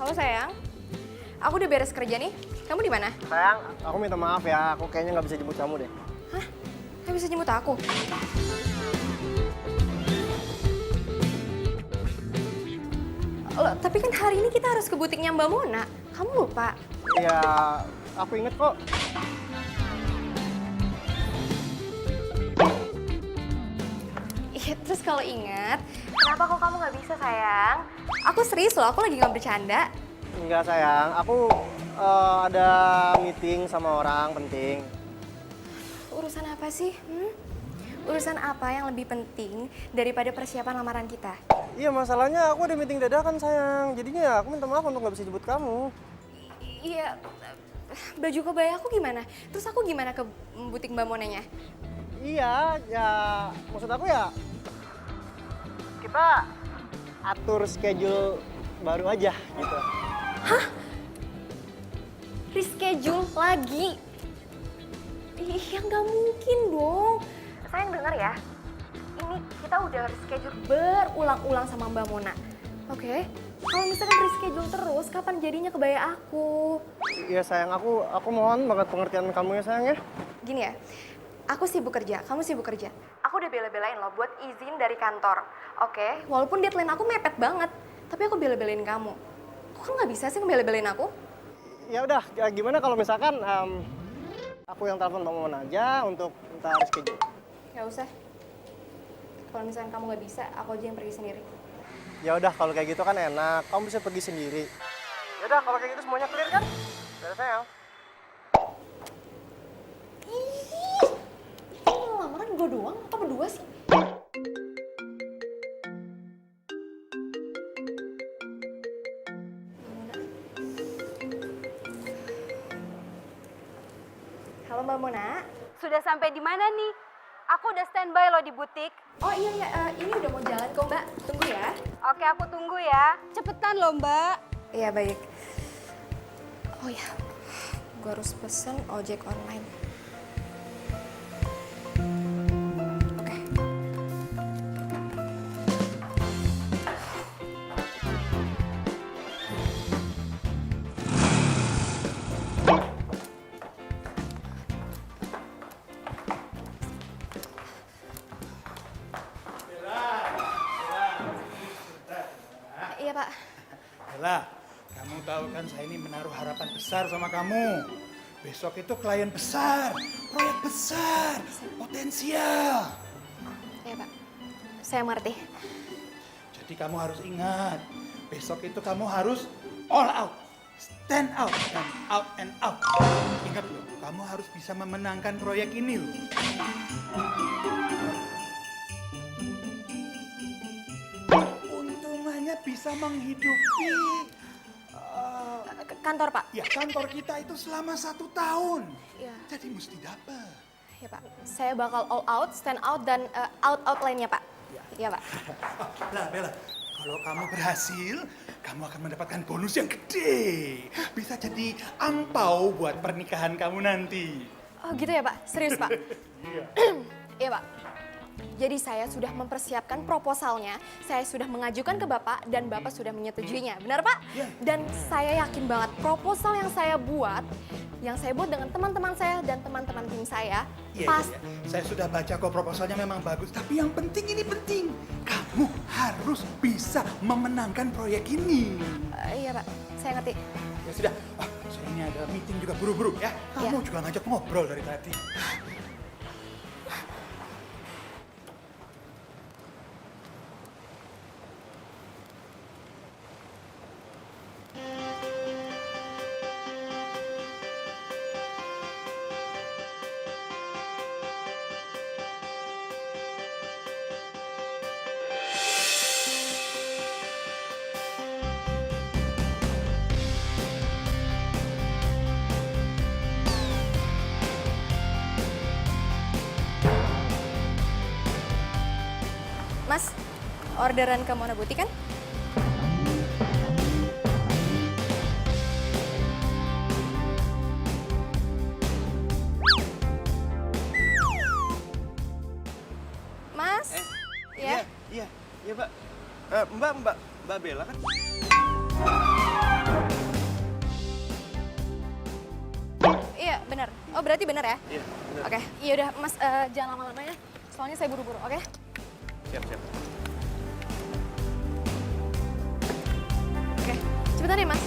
Halo sayang, aku udah beres kerja nih. Kamu di mana? Sayang, aku minta maaf ya. Aku kayaknya nggak bisa jemput kamu deh. Hah? Nggak bisa jemput aku? Loh, tapi kan hari ini kita harus ke butiknya Mbak Mona. Kamu lupa? Ya, aku inget kok. Iya, terus kalau ingat, kenapa kok kamu nggak bisa sayang? Aku serius loh, aku lagi nggak bercanda. Enggak sayang, aku ada meeting sama orang penting. Urusan apa sih? Urusan apa yang lebih penting daripada persiapan lamaran kita? Iya, masalahnya aku ada meeting dadakan sayang. Jadinya ya aku minta maaf untuk nggak bisa jemput kamu. Iya, baju kebaya aku gimana? Terus aku gimana ke butik Mbak Monanya? Iya, ya maksud aku ya kita atur schedule baru aja gitu. Reschedule lagi? Iya, nggak mungkin dong. Sayang denger ya, ini kita udah reschedule berulang-ulang sama Mbak Mona. Oke? Kalau misalkan reschedule terus, kapan jadinya kebaya aku? Iya sayang, aku mohon banget pengertian kamu ya sayang ya. Gini ya, aku sibuk kerja, kamu sibuk kerja. Aku udah bela-belain loh buat izin dari kantor. Oke? Walaupun deadline aku mepet banget, tapi aku bela-belain kamu. Kok nggak bisa sih ngebela-belain aku? Ya udah, ya gimana kalau misalkan aku yang telepon Bang Mona aja untuk minta reschedule. Nggak usah. Kalau misalkan kamu nggak bisa, aku aja yang pergi sendiri. Ya udah kalau kayak gitu kan enak, kamu bisa pergi sendiri. Ya udah kalau kayak gitu semuanya clear kan? Udah sayang. Ih, ini lamaran gue doang atau berdua sih? Halo Mbak Mona. Sudah sampai di mana nih? Aku udah standby loh di butik. Oh iya, ini udah mau jalan kok Mbak. Tunggu ya. Oke, aku tunggu ya. Cepetan loh, Mbak. Iya baik. Oh ya, gue harus pesen ojek online. Oke. Iya Pak. Bella, kamu tahu kan saya ini menaruh harapan besar sama kamu. Besok itu klien besar, proyek besar, potensial. Iya Pak. Saya mengerti. Jadi kamu harus ingat, besok itu kamu harus all out, stand out, dan out and out. Ingat loh, kamu harus bisa memenangkan proyek ini loh. Untungannya bisa menghidupi Kantor Pak. ya kantor kita itu selama 1 tahun. Iya. Jadi mesti dapat. Iya Pak. Saya bakal all out, stand out, dan out lainnya Pak. Iya Pak. Lah Bella, kalau kamu berhasil, kamu akan mendapatkan bonus yang gede. Bisa jadi angpau buat pernikahan kamu nanti. Oh gitu ya Pak? Serius Pak? Iya. Iya Pak. Jadi saya sudah mempersiapkan proposalnya, saya sudah mengajukan ke Bapak, dan Bapak sudah menyetujuinya. Benar Pak? Iya. Dan saya yakin banget proposal yang saya buat dengan teman-teman saya dan teman-teman tim saya, Iya, pas... iya, iya. Saya sudah baca kok proposalnya memang bagus. Tapi yang penting ini penting. Kamu harus bisa memenangkan proyek ini. Iya Pak, saya ngerti. Ya sudah, saya ini ada meeting juga buru-buru ya. Kamu Iya. juga ngajak ngobrol dari tadi. Mas, orderan ke Mona Butik kan? Mas? Ya? Iya, Mbak Bella kan? benar. Oh, berarti benar ya? Iya, bener. Oke, iya udah Mas, jangan lama-lama ya. Soalnya saya buru-buru, oke? Siap, siap. Oke, cepetan ya Mas.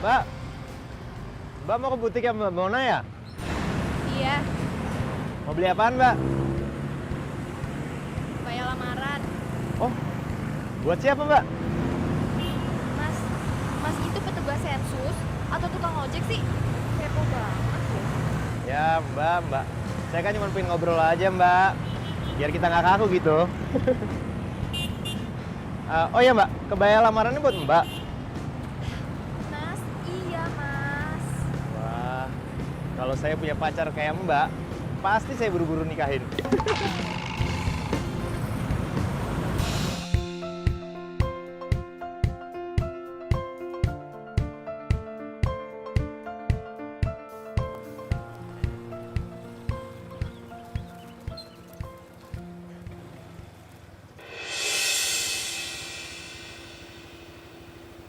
Mbak, Mbak mau ke butik ya Mbak Mona ya? Iya, Mau beli apaan Mbak? bayar lamaran. Oh, buat siapa Mbak? Mas, Mas itu petugas sensus atau tukang ojek sih? Kepo banget ya. Ya Mbak. Saya kan cuma pengen ngobrol aja Mbak. Biar kita nggak kaku gitu. Oh iya Mbak, kebaya lamarannya buat Mbak. Mas, iya Mas. Wah, kalau saya punya pacar kayak Mbak, pasti saya buru-buru nikahin.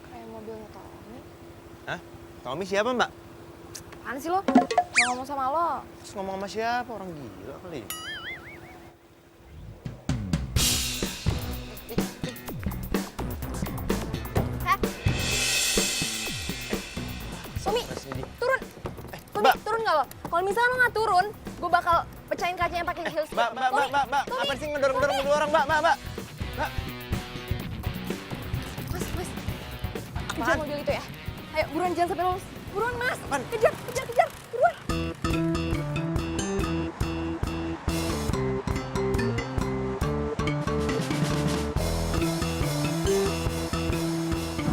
Kayak mobilnya Tommy. Hah? Tommy siapa Mbak? Apaan sih lo? Mau ngomong sama lo? Terus ngomong sama siapa? Orang gila kali. Hah? Tommy, Mas ini. turun. Tommy, Mbak. turun nggak lo? Kalau misalnya lo nggak turun, gue bakal pecahin kacanya pakai heels. Mbak. Tommy, Apa sih ngedorong-dorong mobil orang Mbak? Mbak. Mas, kejar mobil itu ya. Ayo, buruan jangan sampai lolos. Buruan Mas, Apaan? kejar, buruan.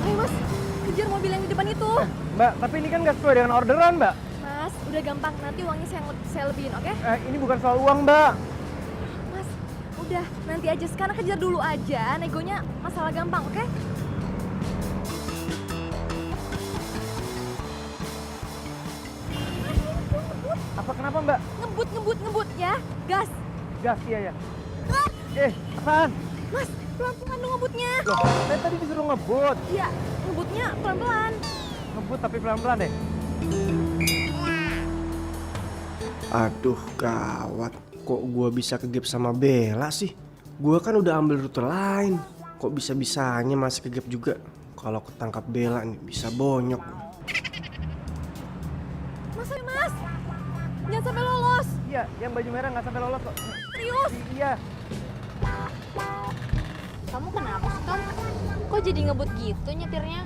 Ayo Mas, kejar mobil yang di depan itu. Mbak, tapi ini kan nggak sesuai dengan orderan Mbak. Mas, udah gampang. Nanti uangnya saya lebihin, oke? Ini bukan soal uang Mbak. Mas, udah. Nanti aja. Sekarang kejar dulu aja. Negonya masalah gampang, oke? Apa kenapa Mbak? Ngebut ya. Gas. Gas iya ya. Apaan? Mas, pelan-pelan dong ngebutnya. Loh, saya tadi disuruh ngebut. Iya, ngebutnya pelan-pelan. Ngebut tapi pelan-pelan deh. Aduh gawat, kok gua bisa kegep sama Bella sih? Gua kan udah ambil rute lain, kok bisa-bisanya masih kegep juga? Kalau ketangkap Bella nih bisa bonyok. Mas, ayo Mas. Jangan sampai lolos. Iya, yang baju merah nggak sampai lolos kok. Serius. Iya. Kamu kenapa sih, Tom? Kok jadi ngebut gitu nyetirnya?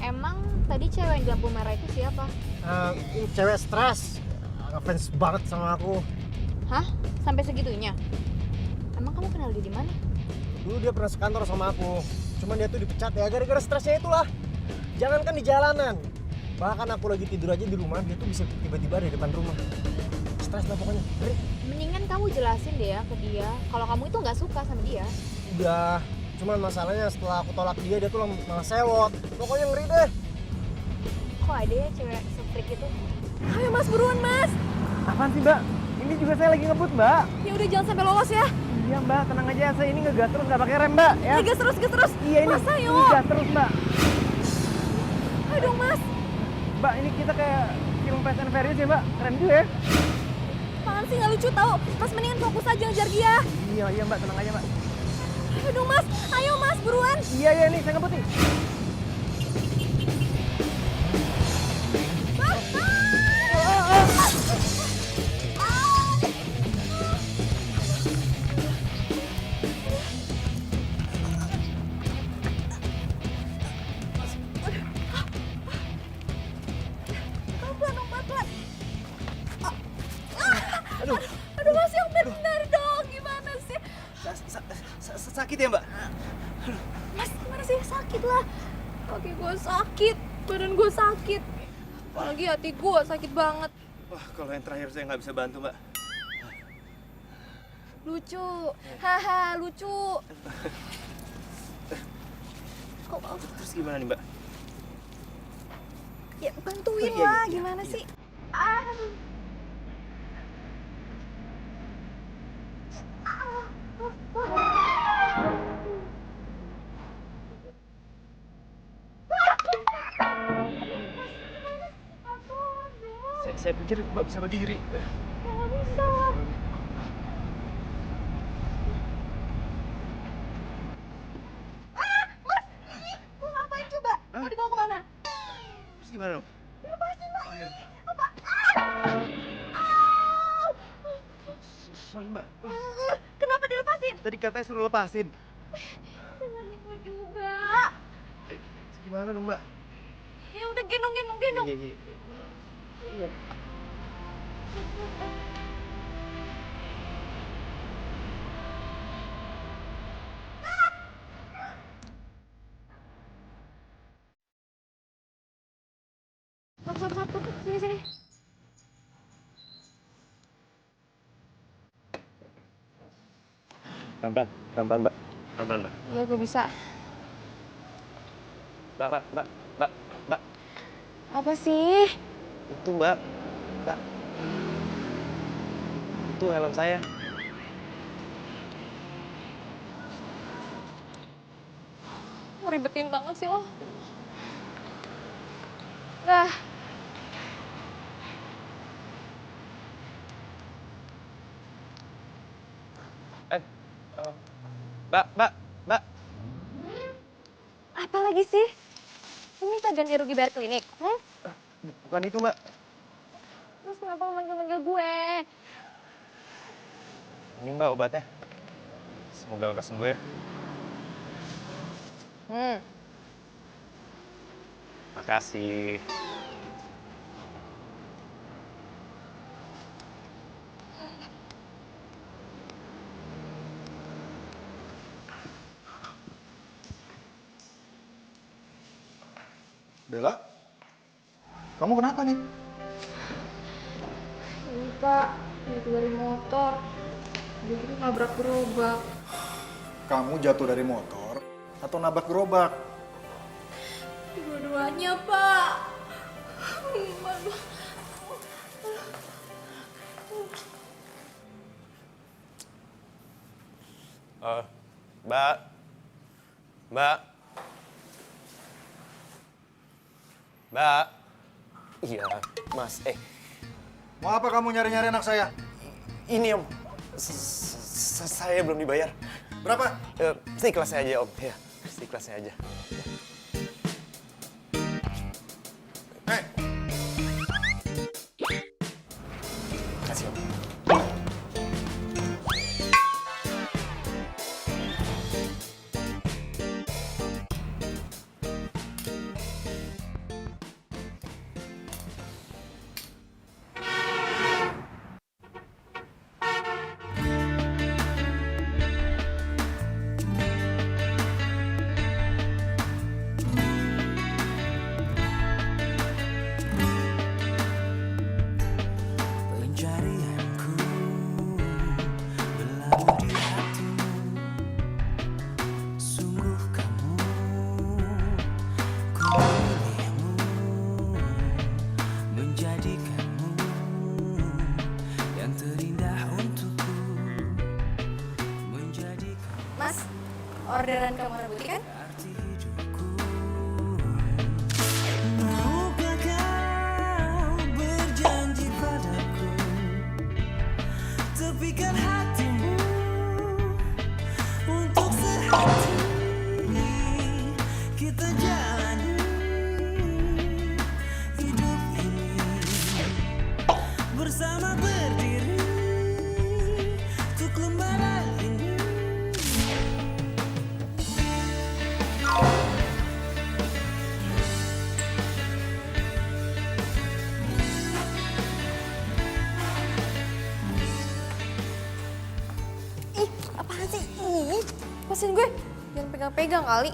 Emang tadi cewek yang di lampu merah itu siapa? Ini cewek stres. Ngefans banget sama aku. Hah? Sampai segitunya? Emang kamu kenal dia di mana? Dulu dia pernah sekantor sama aku. Cuman dia tuh dipecat ya gara-gara stresnya itulah. Jangankan di jalanan. Bahkan aku lagi tidur aja di rumah, dia tuh bisa tiba-tiba ada di depan rumah. Stres lah pokoknya. Ngeri. Mendingan kamu jelasin deh ya ke dia kalau kamu itu nggak suka sama dia. Udah. Cuman masalahnya setelah aku tolak dia tuh malah sewot. Pokoknya ngeri deh. Kok ada ya cewek se-freak itu? Ayo Mas, buruan Mas. Apaan sih Mbak? Ini juga saya lagi ngebut Mbak. Ya udah jangan sampai lolos ya. Iya Mbak, tenang aja. Saya ini ngegas terus nggak pakai rem Mbak. Ya. Gas terus. Iya ini. Mas, ayo. Ini gas terus Mbak. Ayo dong Mas. Mbak ini kita kayak film Fast and Furious ya Mbak. Keren juga ya. Apaan sih nggak lucu tau. Mas mendingan fokus aja ngejar dia. Iya Mbak, tenang aja Mbak. Ayo dong Mas. Ayo Mas, buruan. Iya nih, saya ngebut nih. Pelan-pelan dong, pelan-pelan. Aduh Mas, yang benar dong. Gimana sih? Sakit ya Mbak? Mas, gimana sih? Sakit lah. Kaki gue sakit, badan gue sakit. Apalagi hati gue sakit banget. Wah, kalau yang terakhir saya nggak bisa bantu Mbak. Lucu, haha lucu. Kok Terus gimana nih Mbak? ya bantuin Oh, iya, lah, iya, gimana iya. sih? Saya pikir Mbak bisa berdiri. Nggak bisa. Mas! Mau ngapain coba? Mau dibawa kemana? Terus gimana dong? Lepasin, Mas! Apa? Sorry Mbak. Kenapa dilepasin? Tadi katanya suruh lepasin. Dengerin gue juga. Gimana dong Mbak? Ya udah gendong. Iya. Maaf, sini. Pelan-pelan Mbak. Pelan-pelan Mbak. Iya, gue bisa. Mbak. Apa sih? Itu Mbak. Itu helm saya. Ribetin banget sih lo. Dah. Mbak. Apa lagi sih? Lu minta ganti rugi bayar klinik? Bukan itu Mbak. Terus kenapa lu manggil-manggil gue? Ini Mbak obatnya. Semoga lekas sembuh ya. Makasih. Bella, kamu kenapa nih? Ini Pak, jatuh dari motor. Dia itu nabrak gerobak. Kamu jatuh dari motor atau nabrak gerobak? Dua-duanya, Pak. Mbak. Iya, Mas. Mau apa kamu nyari-nyari anak saya? Ini Om. Saya belum dibayar. Berapa? Seikhlas saya aja Om. Ya, seikhlas saya aja. Hei, Kasih Om. Mas, orderan kamu warna putih kan? Maukah kau berjanji padaku, tepikan hatimu untuk sehati kita jalani hidup ini bersama berdiri untuk lembaran ini. Ih, apaan sih? Ih, lepasin gue. Jangan pegang-pegang kali.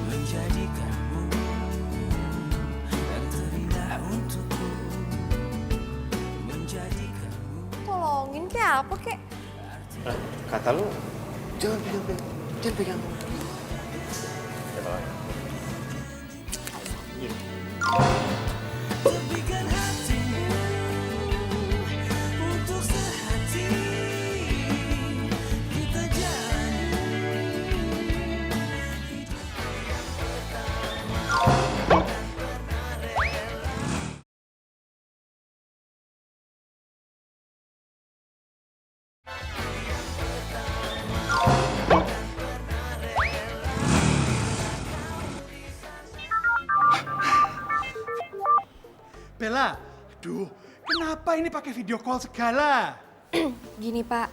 Menjadikanmu yang terindah untukku, menjadikanmu. Tolongin kayak apa kek? Kata lu, jangan pegang. Tepikan hatimu untuk sehati kita jalani Bella, aduh, kenapa ini pakai video call segala? Gini Pak,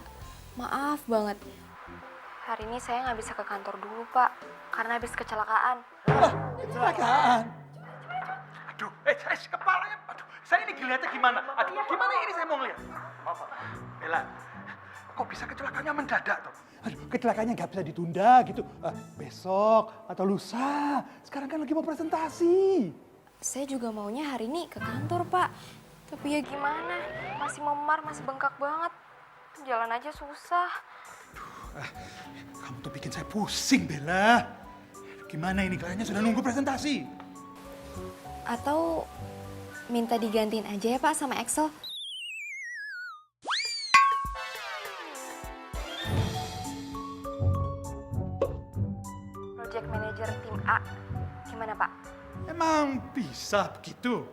maaf banget. Hari ini saya nggak bisa ke kantor dulu Pak, karena habis kecelakaan. Kecelakaan. Aduh, kepalanya, aduh, saya ini ngeliatnya gimana? Aduh, gimana ini saya mau ngeliat? Bella, kok bisa kecelakaannya mendadak tuh? Aduh, kecelakaannya nggak bisa ditunda gitu. Besok atau lusa. Sekarang kan lagi mau presentasi. Saya juga maunya hari ini ke kantor Pak. Tapi ya gimana, masih memar, masih bengkak banget. Jalan aja susah. Kamu tuh bikin saya pusing, Bella. Gimana ini, kayaknya sudah nunggu presentasi. Atau minta digantiin aja ya Pak sama Excel. Project Manager tim A. Gimana Pak? Emang bisa begitu?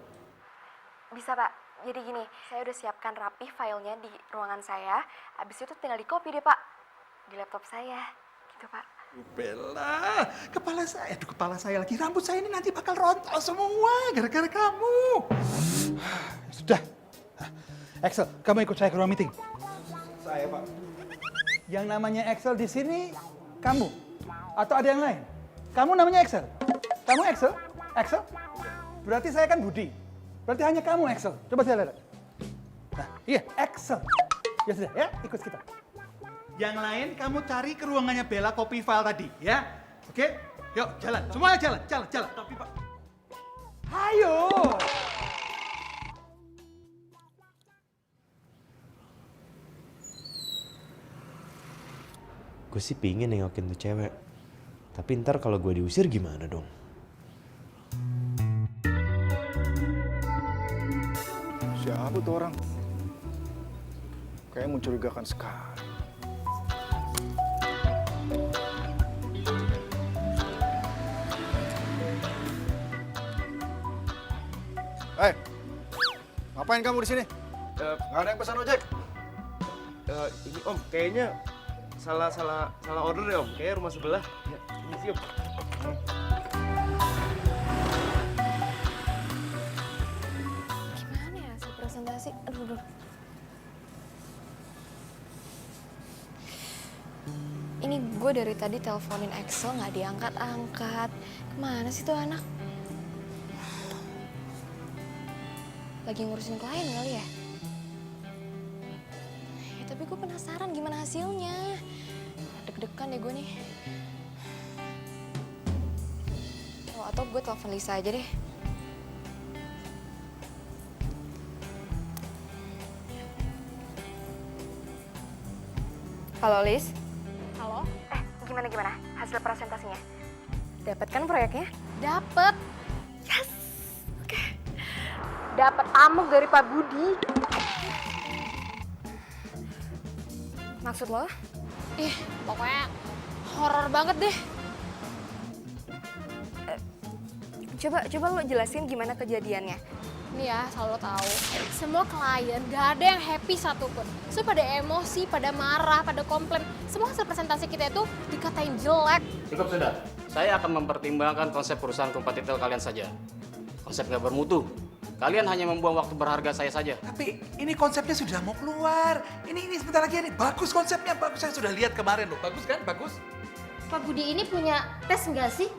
Bisa Pak. Jadi gini, saya udah siapkan rapi filenya di ruangan saya. Habis itu tinggal di copy deh Pak. Di laptop saya. Gitu Pak. Bella, kepala saya lagi. Rambut saya ini nanti bakal rontok semua gara-gara kamu. Sudah. Excel, kamu ikut saya ke ruang meeting. Saya, Pak. Yang namanya Excel di sini kamu atau ada yang lain? Kamu namanya Excel. Kamu Excel? Excel? Berarti saya kan Budi. Berarti hanya kamu Excel. Coba saya lihat. Nah, iya Excel. Ya sudah, ya ikut kita. Yang lain kamu cari ke ruangannya Bella copy file tadi, ya. Oke? Yuk, jalan. Semuanya jalan. Tapi Pak. Ayo. Gue sih pingin nengokin tuh cewek. Tapi ntar kalau gue diusir gimana dong? Siapa tuh orang? Kayaknya mencurigakan sekali. Hei, ngapain kamu di sini? Nggak ada yang pesan ojek? Ini Om, kayaknya salah order ya Om. Kayaknya rumah sebelah. Ya, ini sih Om. Gimana ya hasil presentasi? Aduh. Ini gue dari tadi teleponin Excel nggak diangkat-angkat. Kemana sih tuh anak? Lagi ngurusin klien kali ya? Ya tapi gue penasaran gimana hasilnya. Deg-degan deh gue nih. Oh, atau gue telepon Lisa aja deh. Halo Lis. Halo? Gimana hasil presentasinya? Dapat kan proyeknya? Dapet. Yes. Oke. Dapet amuk dari Pak Budi. Maksud lo? Pokoknya horor banget deh. Coba lo jelasin gimana kejadiannya. Nih ya, selalu tahu. Semua klien gak ada yang happy satupun. So pada emosi, pada marah, pada komplain. Semua hasil presentasi kita itu dikatain jelek. Cukup sudah. Saya akan mempertimbangkan konsep perusahaan kompetitor kalian saja. Konsep nggak bermutu. Kalian hanya membuang waktu berharga saya saja. Tapi ini konsepnya sudah mau keluar. Ini sebentar lagi nih. Bagus konsepnya, bagus. Saya sudah lihat kemarin loh. Bagus kan? Bagus. Pak Budi ini punya tes nggak sih?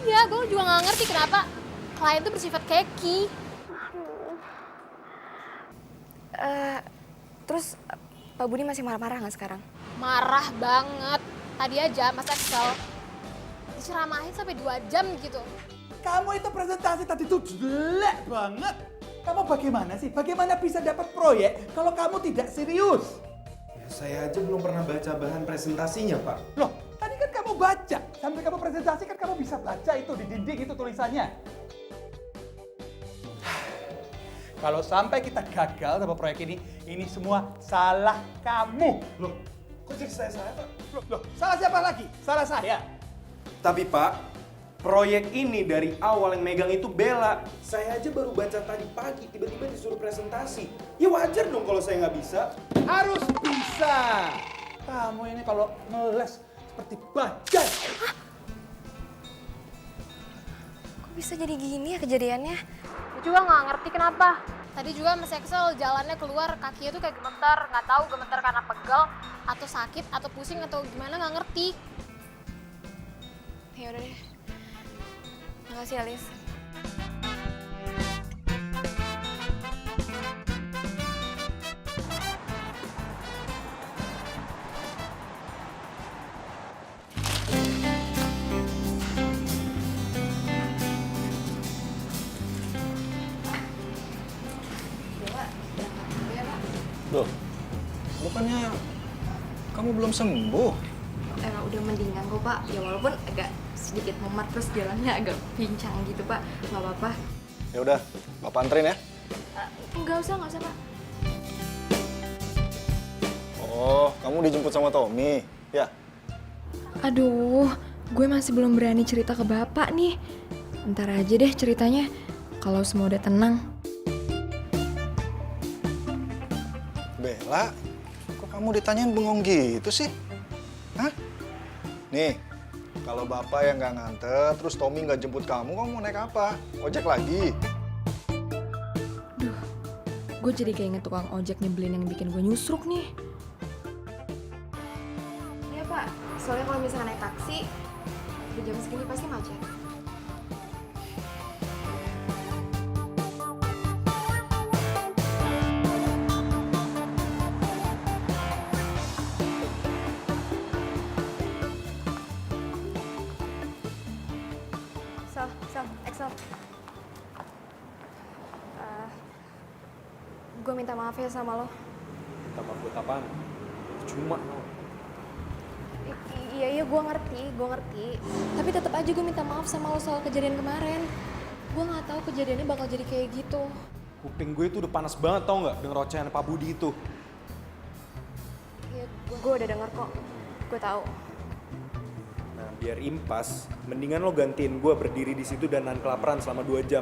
Iya, gue juga nggak ngerti kenapa klien itu bersifat keki. Terus Pak Budi masih marah-marah nggak sekarang? Marah banget. Tadi aja Mas Excel diceramahin sampai 2 jam gitu. Kamu itu presentasi tadi tuh jelek banget. Kamu bagaimana sih? Bagaimana bisa dapat proyek kalau kamu tidak serius? Ya, saya aja belum pernah baca bahan presentasinya, Pak. Loh, tadi kan kamu baca. Sampai kamu presentasi kan kamu bisa baca itu di dinding itu tulisannya. Kalau sampai kita gagal sama proyek ini semua salah kamu. Loh, kok jadi saya, Pak? Loh, salah siapa lagi? Salah saya. Tapi Pak, proyek ini dari awal yang megang itu Bella. Saya aja baru baca tadi pagi, tiba-tiba disuruh presentasi. Ya wajar dong kalau saya nggak bisa. Harus bisa. Kamu ini kalau ngeles seperti bajai. Kok bisa jadi gini ya kejadiannya? Gue juga nggak ngerti kenapa. Tadi juga Mas Excel jalannya keluar, kakinya tuh kayak gemetar. Nggak tahu gemetar karena pegel, atau sakit, atau pusing, atau gimana nggak ngerti. Ya udah deh. Makasih Alis. Loh, bukannya kamu belum sembuh? Emang udah mendingan kok Pak. Ya walaupun agak sedikit memar terus jalannya agak pincang gitu Pak. Nggak apa-apa. Ya udah, Bapak anterin ya. Nggak usah Pak. Oh, kamu dijemput sama Tommy, ya? Aduh, gue masih belum berani cerita ke Bapak nih. Ntar aja deh ceritanya kalau semua udah tenang. Bella, kok kamu ditanyain bengong gitu sih? Hah? Nih, kalau Bapak yang nggak nganter, terus Tommy nggak jemput kamu mau naik apa? Ojek lagi? Gue jadi kayak inget tukang ojek nyebelin yang bikin gue nyusruk nih. Iya Pak, soalnya kalau misalnya naik taksi, di jam segini pasti macet. Excel. Gue minta maaf ya sama lo. Minta maaf buat apaan? Cuma. Iya, gue ngerti. Tapi tetap aja gue minta maaf sama lo soal kejadian kemarin. Gue nggak tahu kejadiannya bakal jadi kayak gitu. Kuping gue itu udah panas banget tau nggak denger ocehan Pak Budi itu. Iya, gue udah denger kok. Gue tahu. Nah biar impas, mendingan lo gantiin gue berdiri di situ dan nahan kelaparan selama 2 jam.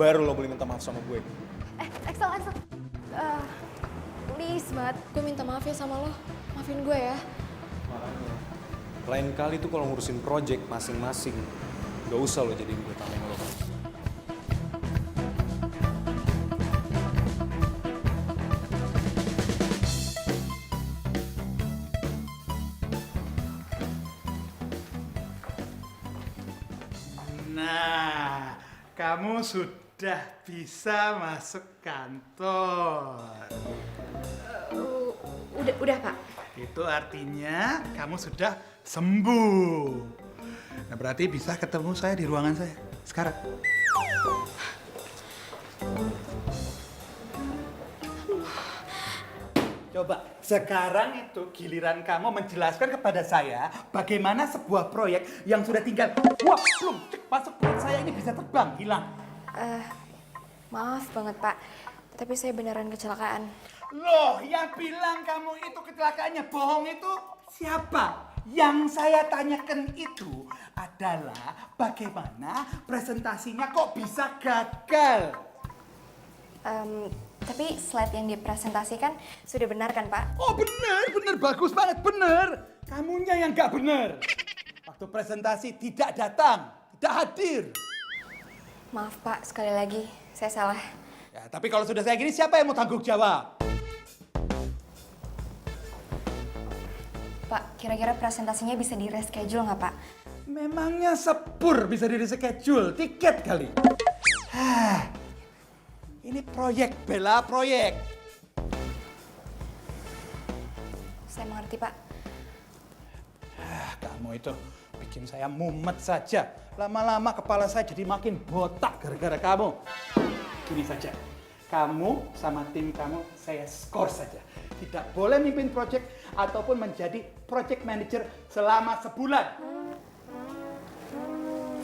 Baru lo boleh minta maaf sama gue. Excel. Please banget, gue minta maaf ya sama lo. Maafin gue ya. Makanya. Lain kali tuh kalau ngurusin project masing-masing, gak usah lo jadi gue tameng lo. Nah, kamu sudah bisa masuk kantor. Udah Pak. Itu artinya kamu sudah sembuh. Nah, berarti bisa ketemu saya di ruangan saya sekarang. Coba, sekarang itu giliran kamu menjelaskan kepada saya bagaimana sebuah proyek yang sudah tinggal belum masuk proyek saya ini bisa terbang, hilang. Maaf banget Pak, tapi saya beneran kecelakaan. Loh, yang bilang kamu itu kecelakaannya bohong itu siapa? Yang saya tanyakan itu adalah bagaimana presentasinya kok bisa gagal? Tapi slide yang dipresentasikan sudah benar kan Pak? Oh benar, bagus banget, benar. Kamunya yang nggak benar. Waktu presentasi tidak datang, tidak hadir. Maaf Pak, sekali lagi saya salah. Ya, tapi kalau sudah saya gini siapa yang mau tanggung jawab? Pak, kira-kira presentasinya bisa di reschedule nggak Pak? Memangnya sepur bisa di reschedule, tiket kali. Ini proyek, Bella, proyek. Saya mengerti Pak. Kamu itu bikin saya mumet saja. Lama-lama kepala saya jadi makin botak gara-gara kamu. Gini saja, kamu sama tim kamu saya skor saja. Tidak boleh mimpin proyek ataupun menjadi project manager selama sebulan.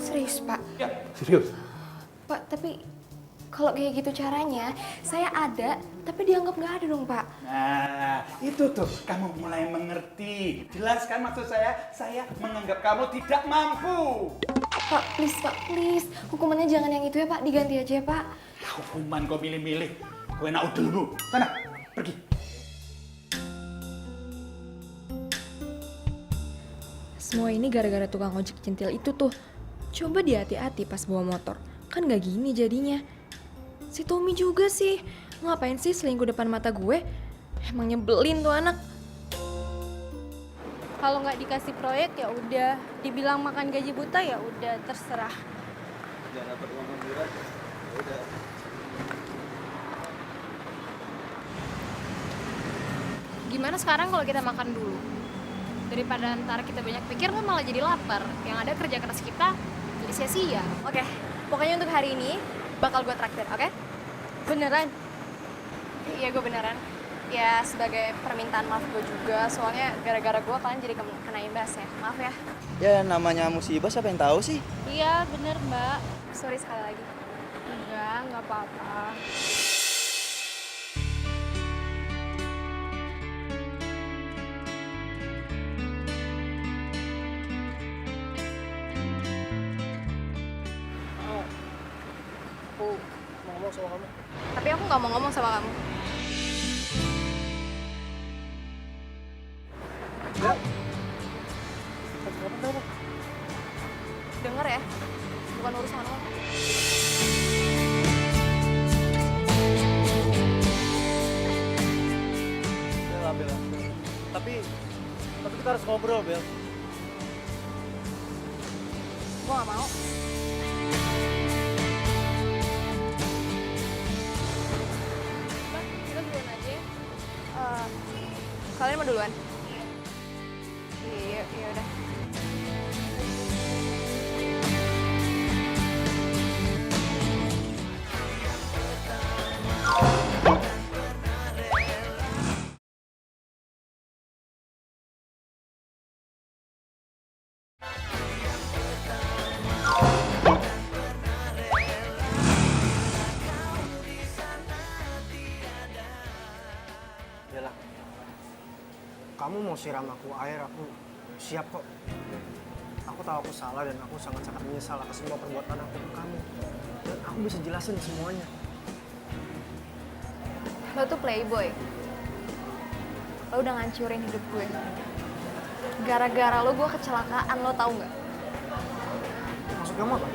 Serius Pak? Ya, serius. Pak, tapi kalau kayak gitu caranya, saya ada, tapi dianggap nggak ada dong Pak. Nah, itu tuh kamu mulai mengerti. Jelaskan maksud saya menganggap kamu tidak mampu. Pak, please. Hukumannya jangan yang itu ya Pak, diganti aja ya Pak. Hukuman kau milih-milih. Gue enak udelmu. Sana, pergi. Semua ini gara-gara tukang ojek centil itu tuh. Coba dia hati-hati pas bawa motor. Kan nggak gini jadinya. Si Tommy juga sih. Ngapain sih selingkuh depan mata gue? Emang nyebelin tuh anak. Kalau nggak dikasih proyek ya udah, dibilang makan gaji buta ya udah terserah. Gimana sekarang kalau kita makan dulu? Daripada ntar kita banyak pikir kan malah jadi lapar. Yang ada kerja keras kita jadi sia-sia. Oke, pokoknya untuk hari ini bakal gue traktir, oke? Beneran? Iya, gue beneran. Ya, sebagai permintaan maaf gue juga, soalnya gara-gara gue kalian jadi kena imbas ya. Maaf ya. Ya namanya musibah siapa yang tahu sih? Iya bener mbak. Sorry sekali lagi. Nggak apa-apa. Aku mau ngomong sama kamu. Tapi aku nggak mau ngomong sama kamu. Dengar ya, bukan urusan lo. Bella. Tapi kita harus ngobrol, Bel. Gue nggak mau. Mbak, kita duluan aja ya. Kalian mau duluan? Iya, iya udah. Bella, kamu mau siram aku air, aku siap kok. Aku tahu aku salah dan aku sangat-sangat menyesal atas semua perbuatan aku ke kamu. Dan aku bisa jelasin semuanya. Lo tuh playboy. Lo udah ngancurin hidup gue. Gara-gara lo gue kecelakaan, lo tau nggak? Maksud kamu apa?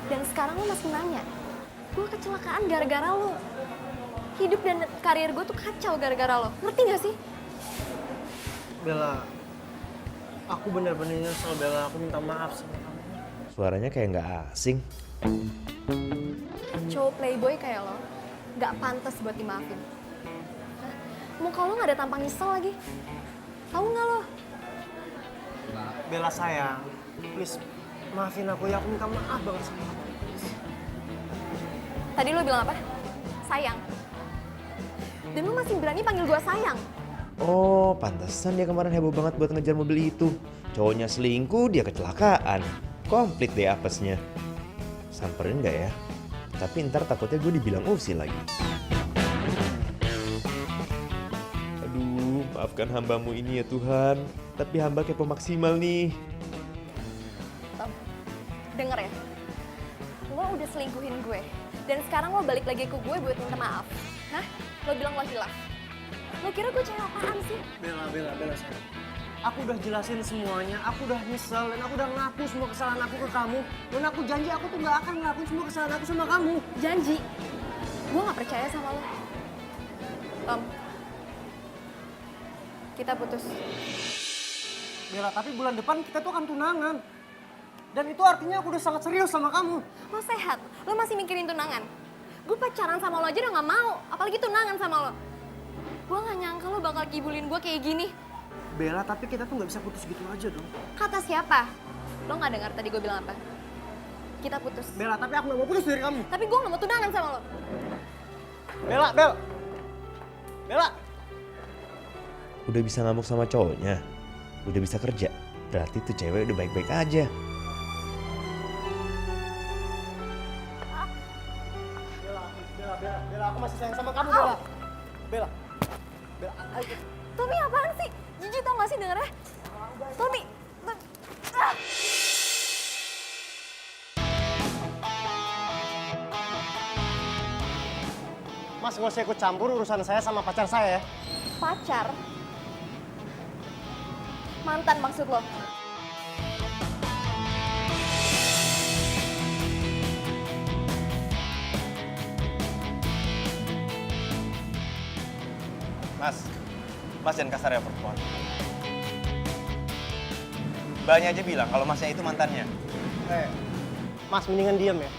Dan sekarang lo masih nanya. Gue kecelakaan gara-gara lo. Hidup dan karir gue tuh kacau gara-gara lo. Ngerti gak sih? Bella, aku benar-benar nyesel, Bella. Aku minta maaf sama kamu. Suaranya kayak nggak asing. Cowok playboy kayak lo gak pantas buat dimaafin. Hah? Muka lo gak ada tampang nyesel lagi. Tahu nggak lo? Bella sayang, please maafin aku ya. Aku minta maaf banget sama kamu. Tadi lo bilang apa? Sayang. Dan lo masih berani panggil gue sayang. Oh, pantesan dia kemarin heboh banget buat ngejar mobil itu. Cowoknya selingkuh, dia kecelakaan. Komplit deh apesnya. Samperin nggak ya? Tapi ntar takutnya gue dibilang usil lagi. Aduh, maafkan hambamu ini ya Tuhan. Tapi hamba kepo maksimal nih. Tom, denger ya. Lo udah selingkuhin gue. Dan sekarang lo balik lagi ke gue buat minta maaf. Hah? Lo bilang lo hilaf. Lo kira gue cewek apaan sih? Bella sayang. Aku udah jelasin semuanya, aku udah nyesel dan aku udah ngaku semua kesalahan aku ke kamu. Dan aku janji aku tuh gak akan ngelakuin semua kesalahan aku sama kamu. Janji. Gue gak percaya sama lo. Tom, kita putus. Bella, tapi bulan depan kita tuh akan tunangan. Dan itu artinya aku udah sangat serius sama kamu. Lo sehat, lo masih mikirin tunangan. Gue pacaran sama lo aja udah gak mau, apalagi tunangan sama lo. Gue gak nyangka lo bakal kibulin gue kayak gini. Bella, tapi kita tuh gak bisa putus gitu aja dong. Kata siapa? Lo gak dengar tadi gue bilang apa? Kita putus. Bella, tapi aku gak mau putus dari kamu. Tapi gue gak mau tunangan sama lo. Bella! Udah bisa ngamuk sama cowoknya. Udah bisa kerja. Berarti tuh cewek udah baik-baik aja. Bella, aku masih sayang sama kamu, Bella. Bella, ayo. Tommy apaan sih? Jijik tau gak sih dengernya? Tommy. Ah! Mas, gak usah ikut campur urusan saya sama pacar saya ya. Pacar? Mantan maksud lo? Mas jangan kasar ya perempuan. Mbaknya aja bilang kalau masnya itu mantannya. Mas mendingan diam ya.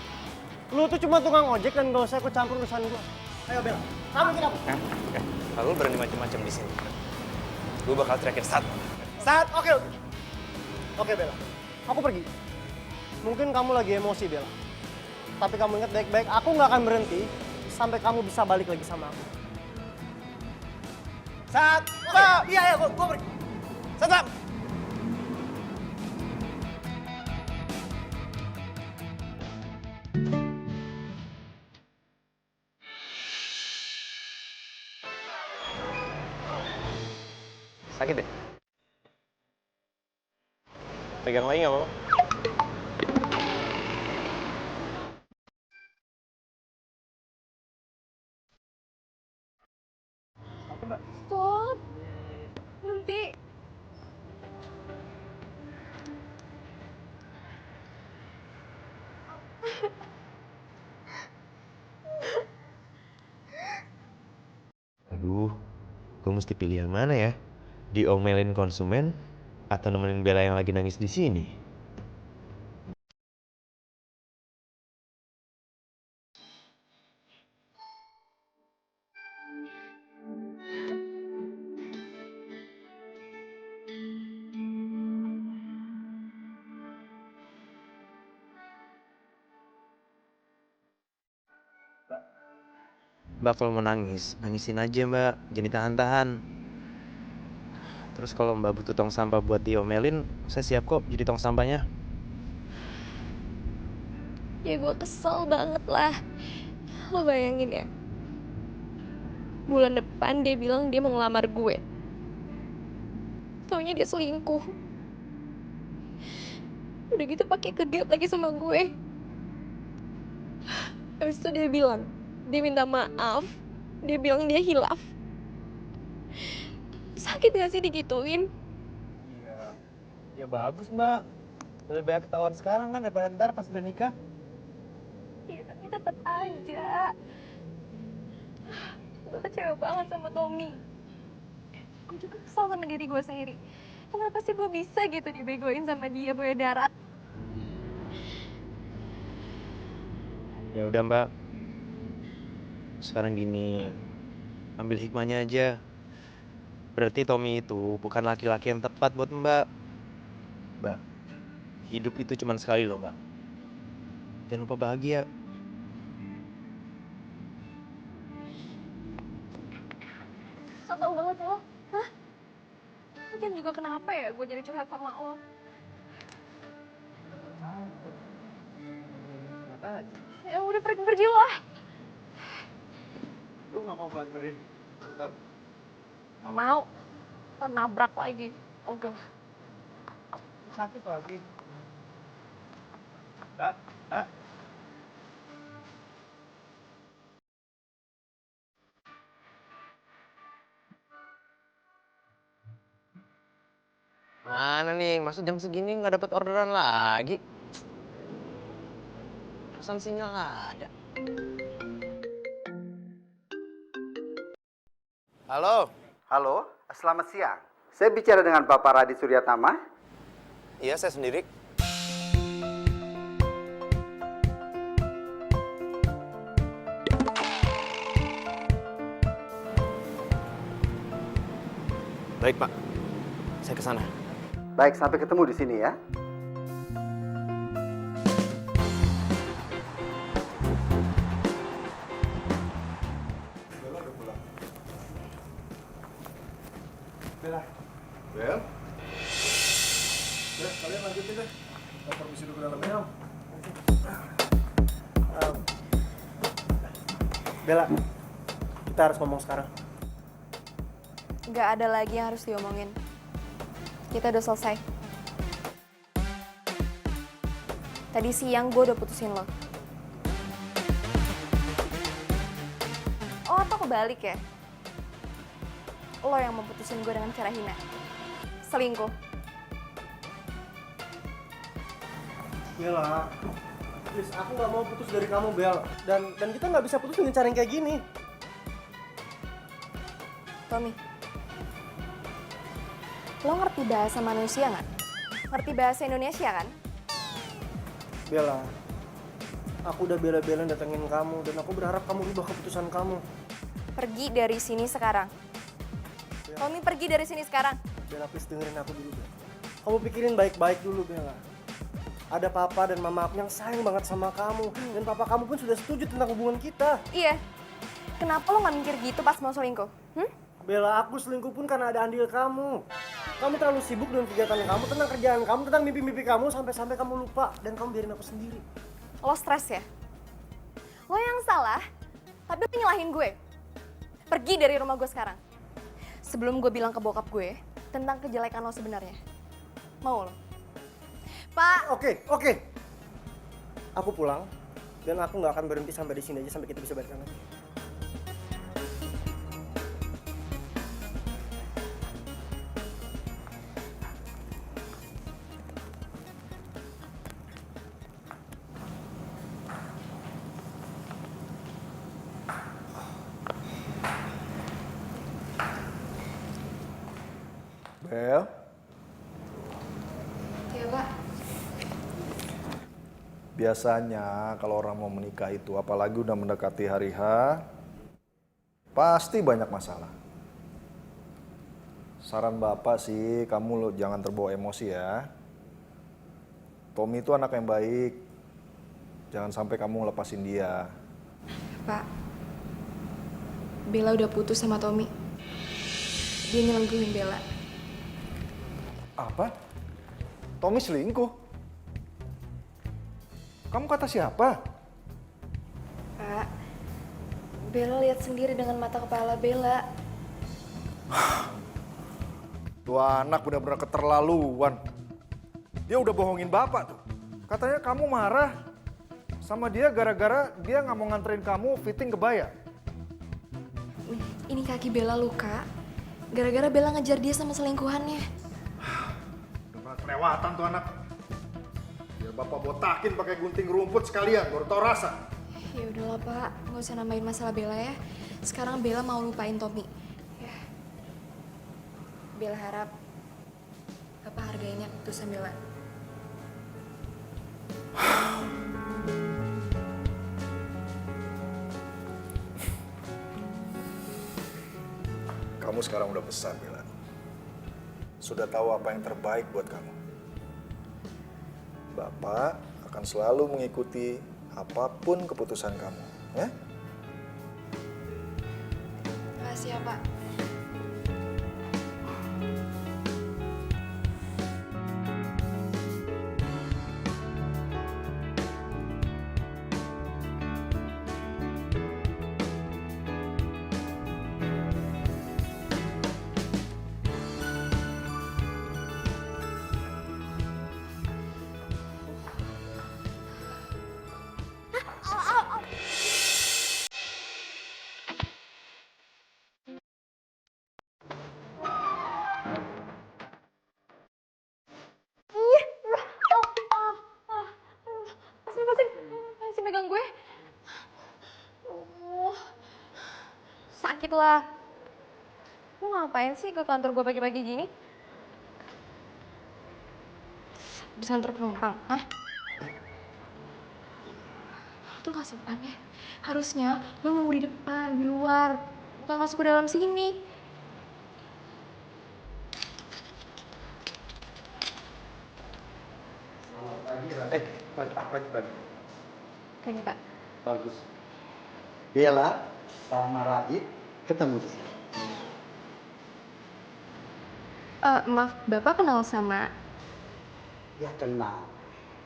Lu tuh cuma tukang ojek dan gak usah ikut campur urusan gua. Ayo Bella, kamu tidak. Oke. Kalau lu berani macam-macam di sini, gue bakal teriakin Sat. Oke Bella, aku pergi. Mungkin kamu lagi emosi Bella. Tapi kamu ingat baik-baik, aku nggak akan berhenti sampai kamu bisa balik lagi sama aku. Sat. Iya, gua pergi. Sat. Sakit deh. Pegang lagi nggak apa-apa? Stop. Nanti. Aduh, gue mesti pilih yang mana ya? Diomelin konsumen atau nemenin Bella yang lagi nangis di sini? Mbak kalau mau nangis, nangisin aja Mbak, jangan ditahan-tahan. Terus kalau Mbak butuh tong sampah buat diomelin, saya siap kok jadi tong sampahnya. Ya gue kesel banget lah. Lo bayangin ya. Bulan depan dia bilang dia mau ngelamar gue. Taunya dia selingkuh. Udah gitu pakai kegap lagi sama gue. Habis itu dia bilang, dia minta maaf. Dia bilang dia hilaf. Sakit gak sih digituin? Ya bagus Mbak. Lebih banyak ketahuan sekarang kan daripada ntar pas udah nikah. Ya tapi tetep aja. Gue kecewa banget sama Tommy. Gue juga kesel sama diri gue sendiri. Kenapa sih gue bisa gitu dibegoin sama dia, Boya Darat? Ya udah Mbak. Sekarang gini, ambil hikmahnya aja. Berarti Tommy itu bukan laki-laki yang tepat buat Mbak. Mbak, hidup itu cuma sekali loh Mbak. Jangan lupa bahagia. So tau banget lo. Hah? Mungkin juga kenapa ya gue jadi curhat sama lo. Ya udah pergi lah. Lu gak mau bantuin? Gak mau. Ntar nabrak lagi. Oke. Sakit lagi. Mana nih, maksud jam segini nggak dapat orderan lagi? Pesan sinyal nggak ada. Halo? Halo, selamat siang. Saya bicara dengan Bapak Radit Suryatama. Iya, saya sendiri. Baik, Pak. Saya ke sana. Baik, sampai ketemu di sini ya. Bella. Bel? Ya, kalian lanjutin deh. Kita permisi dulu ke dalamnya, Om. Bella, kita harus ngomong sekarang. Gak ada lagi yang harus diomongin. Kita udah selesai. Tadi siang gue udah putusin lo. Oh, atau kebalik ya? Lo yang memutusin gue dengan cara hina. Selingkuh. Bella, please, aku nggak mau putus dari kamu, Bel. Dan kita nggak bisa putus dengan cara yang kayak gini. Tommy, lo ngerti bahasa manusia nggak? Ngerti bahasa Indonesia kan? Bella, aku udah bela-belain datengin kamu dan aku berharap kamu ubah keputusan kamu. Pergi dari sini sekarang. Tommy, pergi dari sini sekarang. Bella, please dengerin aku dulu, Bella. Kamu pikirin baik-baik dulu, Bella. Ada papa dan mama aku yang sayang banget sama kamu. Dan papa kamu pun sudah setuju tentang hubungan kita. Iya. Kenapa lo nggak mikir gitu pas mau selingkuh? Bella, aku selingkuh pun karena ada andil kamu. Kamu terlalu sibuk dengan kegiatan kamu, tentang kerjaan kamu, tentang mimpi-mimpi kamu, sampai-sampai kamu lupa. Dan kamu biarin aku sendiri. Lo stres ya? Lo yang salah, tapi lo nyalahin gue. Pergi dari rumah gue sekarang. Sebelum gue bilang ke bokap gue tentang kejelekan lo sebenarnya. Mau lo? Pak! Oke. Aku pulang, dan aku nggak akan berhenti sampai di sini aja sampai kita bisa balikan lagi. Bel, Iya, Pak. biasanya kalau orang mau menikah itu, apalagi udah mendekati hari H, pasti banyak masalah. Saran Bapak sih, kamu lo jangan terbawa emosi ya. Tommy itu anak yang baik. Jangan sampai kamu lepasin dia. Pak, Bella udah putus sama Tommy. Dia nyelingkuhin Bella. Apa? Tommy selingkuh? Kamu kata siapa? Pak, Bella lihat sendiri dengan mata kepala Bella. Tuh anak benar-benar keterlaluan. Dia udah bohongin Bapak tuh. Katanya kamu marah sama dia gara-gara dia nggak mau nganterin kamu fitting kebaya. Ini kaki Bella luka. Gara-gara Bella ngejar dia sama selingkuhannya. Udah kelewatan tuh anak. Biar Bapak botakin pakai gunting rumput sekalian, baru tau rasa. Ya udahlah Pak, nggak usah nambahin masalah Bella ya. Sekarang Bella mau lupain Tommy. Ya. Bella harap Bapak hargainnya keputusan Bella. Kamu sekarang udah besar, Bella. Sudah tahu apa yang terbaik buat kamu. Bapak akan selalu mengikuti apapun keputusan kamu, ya? Makasih ya Pak. Masih megang gue. Sakit lah. Lu ngapain sih ke kantor gue pagi-pagi gini? Bisa antar penumpang, hah? Itu gak sopan ya. Harusnya lu nunggu di depan, di luar. Bukan masuk ke dalam sini. Pagi. Thank you, Pak. Bagus. Bella sama Radit ketemu di sini. Maaf, Bapak kenal sama... Ya kenal.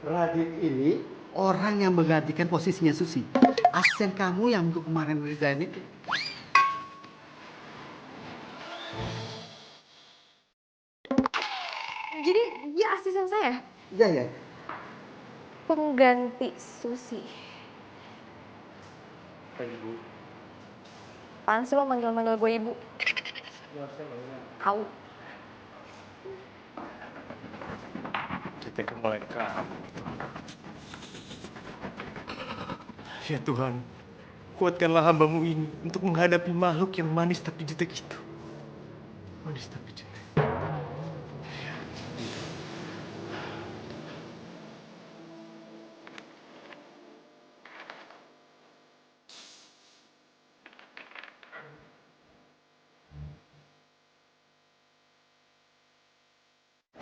Radit ini orang yang menggantikan posisinya Susi. Asisten kamu yang untuk kemarin resign itu. Jadi dia asisten saya? Iya. Pengganti Susi. Ibu. Apaan sih lo manggil-manggil gue ibu? Tahu. Kita mulai kamu. Ya Tuhan, kuatkanlah hamba-Mu ini untuk menghadapi makhluk yang manis tapi jutek itu. Manis tapi cinta.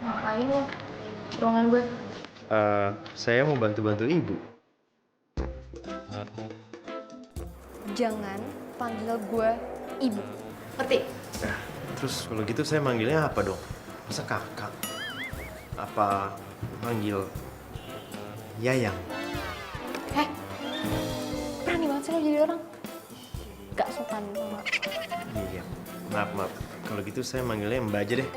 Ngapain lo? Ruangan gue. Saya mau bantu-bantu ibu. Jangan panggil gue ibu. Ngerti? Nah, terus kalau gitu saya manggilnya apa dong? Masa kakak? Apa manggil Yayang? Heh, berani banget sih lo jadi orang. Gak sopan sama. Iya, maaf. Kalau gitu saya manggilnya Mbak aja deh.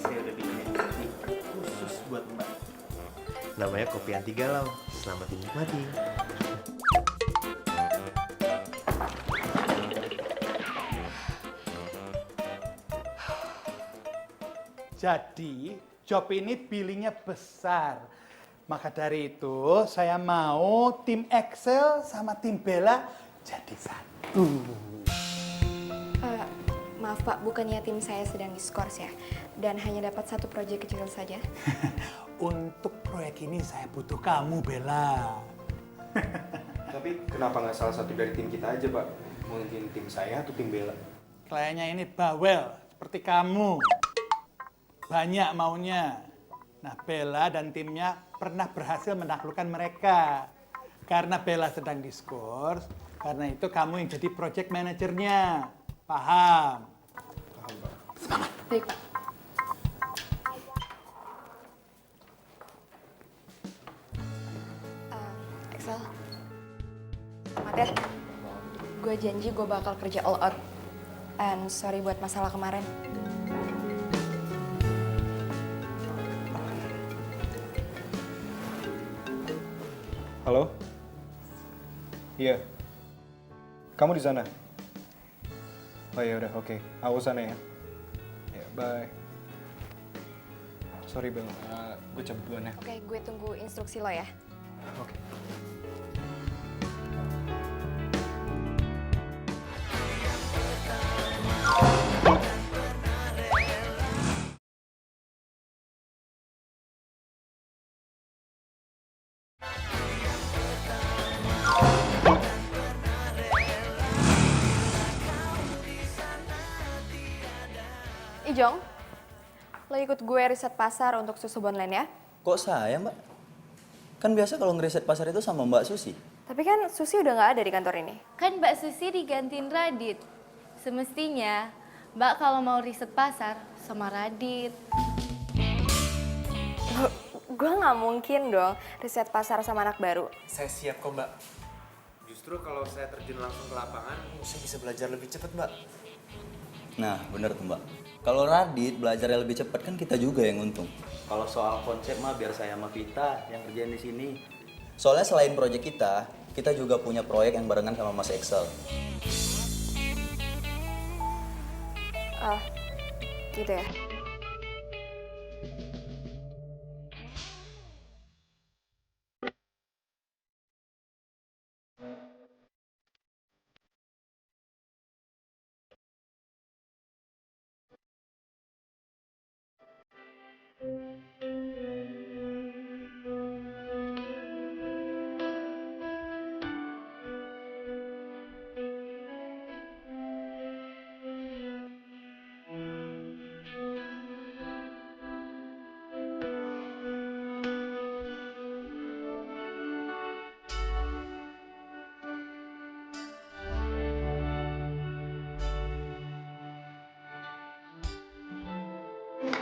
Saya udah bikin kopi khusus buat Mbak. Namanya kopi anti galau. Selamat menikmati. Jadi, job ini billingnya besar. Maka dari itu, saya mau tim Excel sama tim Bella jadi satu. Maaf Pak, bukannya tim saya sedang diskors ya, dan hanya dapat satu proyek kecil saja. Untuk proyek ini saya butuh kamu, Bella. Tapi kenapa nggak salah satu dari tim kita aja, Pak? Mungkin tim saya atau tim Bella? Kliennya ini bawel, seperti kamu. Banyak maunya. Nah, Bella dan timnya pernah berhasil menaklukkan mereka. Karena Bella sedang diskors, karena itu kamu yang jadi project manajernya. Paham? Paham, Pak. Semangat. Baik Pak. Excel. Selamat ya. Gue janji gue bakal kerja all out. And sorry buat masalah kemarin. Halo? Iya. Kamu di sana? Oh ya udah, oke. Aku sana ya. Ya, bye. Sorry Bel, gue cabut duluan ya. Oke, gue tunggu instruksi lo ya. Oke. Ijong, lo ikut gue riset pasar untuk susu Bonland ya. Kok saya, Mbak? Kan biasa kalau ngeriset pasar itu sama Mbak Susi. Tapi kan Susi udah nggak ada di kantor ini. Kan Mbak Susi digantiin Radit. Semestinya Mbak kalau mau riset pasar sama Radit. Gue nggak mungkin dong riset pasar sama anak baru. Saya siap kok, Mbak. Justru kalau saya terjun langsung ke lapangan, saya bisa belajar lebih cepat, Mbak. Nah, bener tuh, Mbak. Kalau Radit belajarnya lebih cepat kan kita juga yang untung. Kalau soal konsep mah biar saya sama Vita yang kerjain di sini. Soalnya selain proyek kita juga punya proyek yang barengan sama Mas Excel. Oh, gitu ya.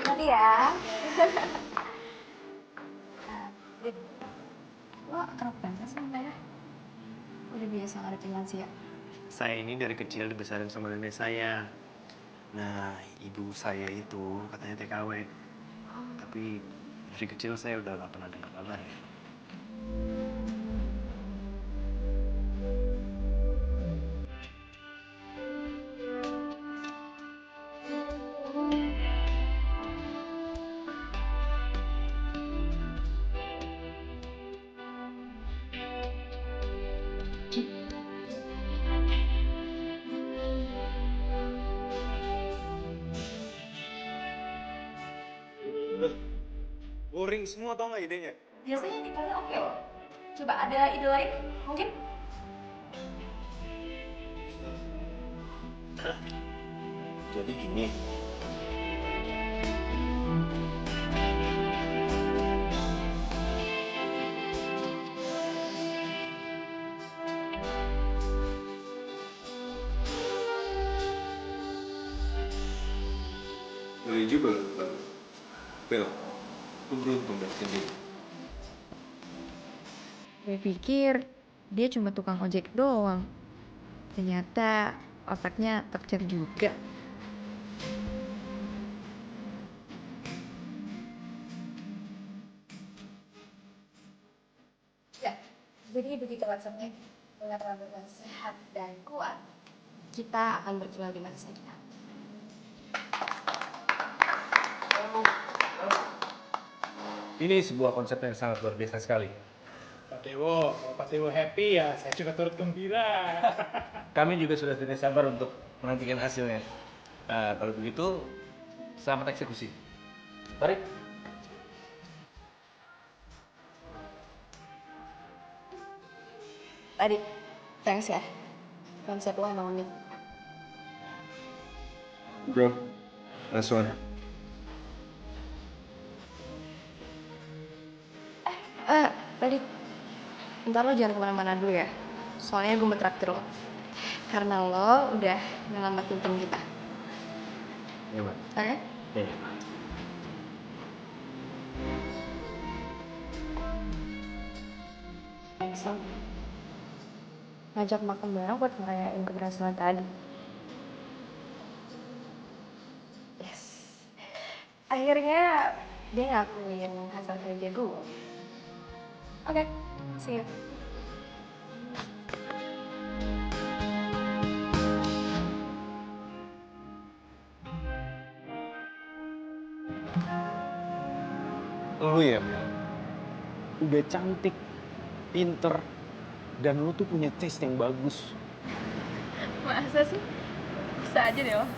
Nanti ya. Dit, lo akrab banget sama Bella? Udah biasa ngadepin lansia. Saya ini dari kecil dibesarin sama nenek saya. Nah, ibu saya itu katanya TKW. Tapi dari kecil saya udah gak pernah dengar kabar ya. miring semua, tau nggak idenya? Biasanya di kalian oke loh. Coba ada ide lain mungkin? Jadi gini. Boleh juga loh. Bel, lu beruntung dapetin dia. Gue pikir dia cuma tukang ojek doang. Ternyata otaknya tercer juga. Ya, jadi begitu konsepnya. Dengan rambut sehat dan kuat, kita akan berjuang di masa depan. Ini sebuah konsep yang sangat luar biasa sekali. Pak Dewo, kalau Pak Dewo happy ya saya juga turut gembira. Kami juga sudah tidak sabar untuk menantikan hasilnya. Nah, kalau begitu, selamat eksekusi. Tarik. Tadi, thanks ya. Konsep lo emang unik. Bro, last one. Tadi, ntar lo jangan kemana-mana dulu ya. Soalnya gue mau traktir lo. Karena lo udah nyelamatin tim kita. Iya, Mbak. Oke? Iya. So, ngajak makan bareng buat ngerayain keberhasilan tadi. Yes. Akhirnya dia ngakuin hasil kerja gue. Oke, see you. Lu ya, Bel. Udah cantik, pinter, dan lu tuh punya taste yang bagus. Masa sih? Bisa aja deh lo.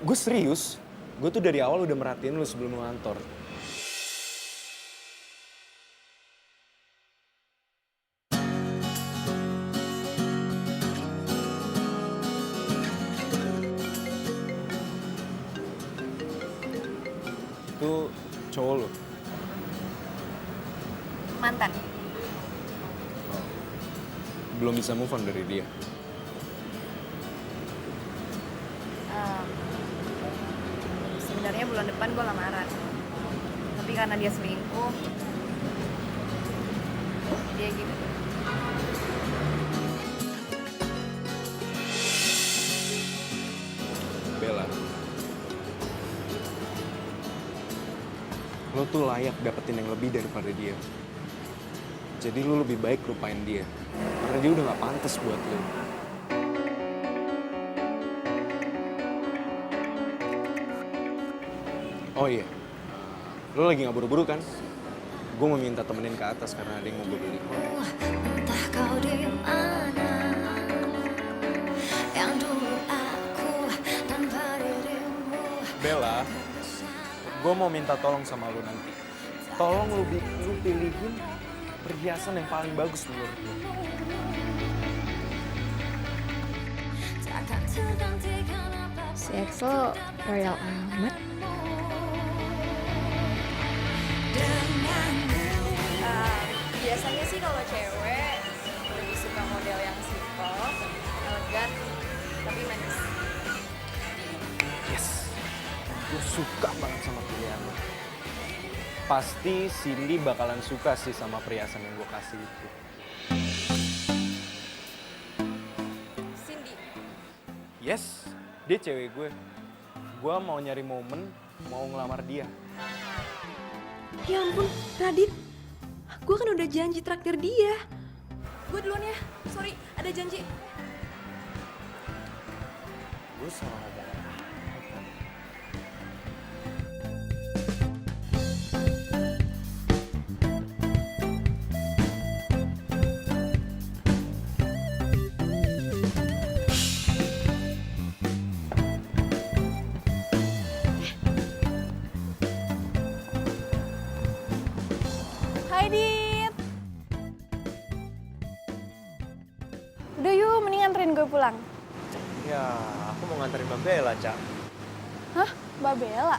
Gue serius. Gue tuh dari awal udah merhatiin lu sebelum lu ngantor. Itu cowok lu. Mantan. Belum bisa move on dari dia. Sebenarnya bulan depan gue lamaran. Tapi karena dia selingkuh, dia gitu. Bella, lo tuh layak dapetin yang lebih daripada dia. Jadi lo lebih baik lupain dia. Karena dia udah gak pantas buat lo. Oh iya, lo lagi gak buru-buru kan? Gue mau minta temenin ke atas karena ada yang mau gue beli. Entah kau di mana, yang dulu aku tanpa dirimu. Bella, gue mau minta tolong sama lo nanti. Tolong lo pilihin perhiasan yang paling bagus menurut lo. Si Axel royal amat. Biasanya sih kalau cewek lebih suka model yang simple, elegan, tapi manis. Yes, gue suka banget sama pilihan lo. Pasti Cindy bakalan suka sih sama perhiasan yang gue kasih itu. Cindy? Yes, dia cewek gue. Gue mau nyari momen, mau ngelamar dia. Ya ampun, Radit. Gue kan udah janji traktir dia. Gue duluan ya, sorry, ada janji. Gue salah ngomong. Udah yuk, mending anterin gue pulang. Ya, aku mau nganterin Mbak Bella, Cak. Hah? Mbak Bella?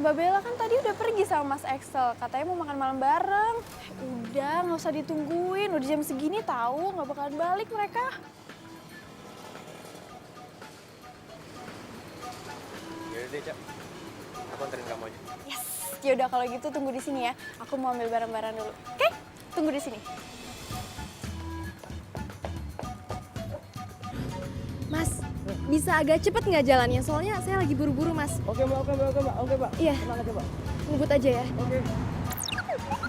Mbak Bella kan tadi udah pergi sama Mas Excel, katanya mau makan malam bareng. Udah, nggak usah ditungguin, udah jam segini tahu, nggak bakalan balik mereka. Yaudah deh, Cak. Aku anterin kamu aja. Yes, yaudah kalau gitu tunggu di sini ya. Aku mau ambil barang-barang dulu. Oke? Tunggu di sini. Mas, bisa agak cepet nggak jalannya? Soalnya saya lagi buru-buru, Mas. Oke, Mbak. Oke, Mbak. Iya. Tenang aja, Mbak. Ngebut aja ya. Oke.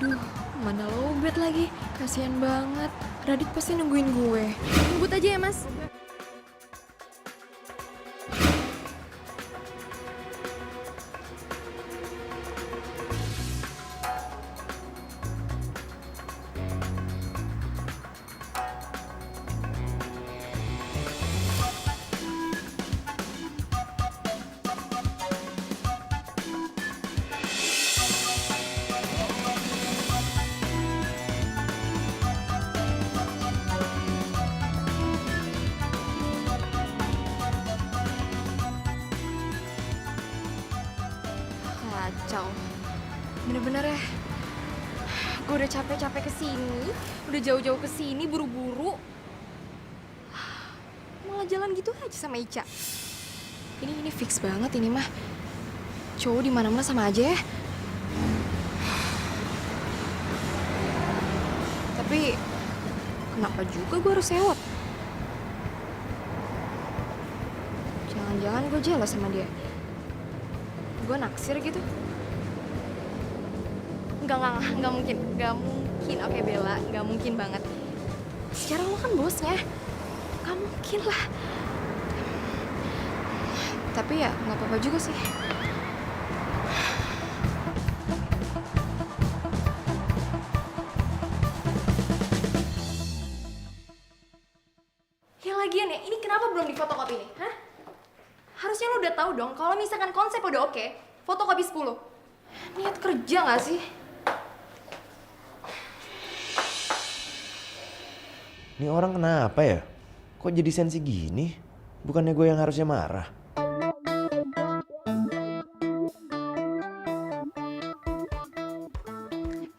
Duh, mana lowbat lagi. Kasian banget. Radit pasti nungguin gue. Ngebut aja ya, Mas. Kacau. Bener-bener ya. Gue udah capek-capek kesini, udah jauh-jauh kesini buru-buru. Malah jalan gitu aja sama Ica. Ini fix banget ini mah. Cowok di mana-mana sama aja ya. Tapi kenapa juga gue harus sewot? Jangan-jangan gue jealous sama dia. Gue naksir gitu. Enggak mungkin. Oke Bella, enggak mungkin banget. Secara lo kan bosnya. Enggak mungkin lah. Tapi ya nggak apa-apa juga sih. Yang lagian ya, ini kenapa belum difotokopi nih? Hah? Harusnya lo udah tahu dong kalau misalkan konsep udah oke, fotokopi 10. Niat kerja nggak sih? Ini orang kenapa ya? Kok jadi sensi gini? Bukannya gue yang harusnya marah?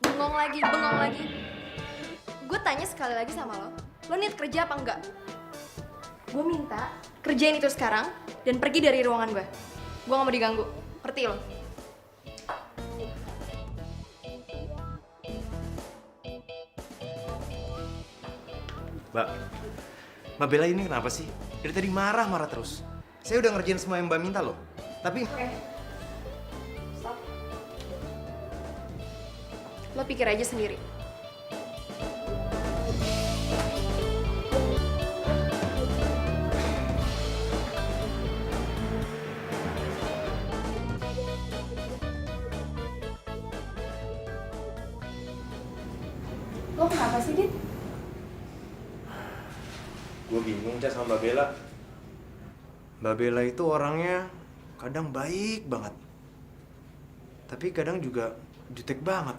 Bengong lagi. Gue tanya sekali lagi sama lo niat kerja apa enggak? Gue minta kerjain itu sekarang dan pergi dari ruangan gue. Gue gak mau diganggu, ngerti lo? Mbak Bella ini kenapa sih? Dari tadi marah-marah terus. Saya udah ngerjain semua yang Mbak minta loh. Tapi... Oke. Stop. Lo pikir aja sendiri. Lo kenapa sih, Dit? Gue bingung, Cak, sama Mbak Bella. Mbak Bella itu orangnya kadang baik banget. Tapi kadang juga jutek banget.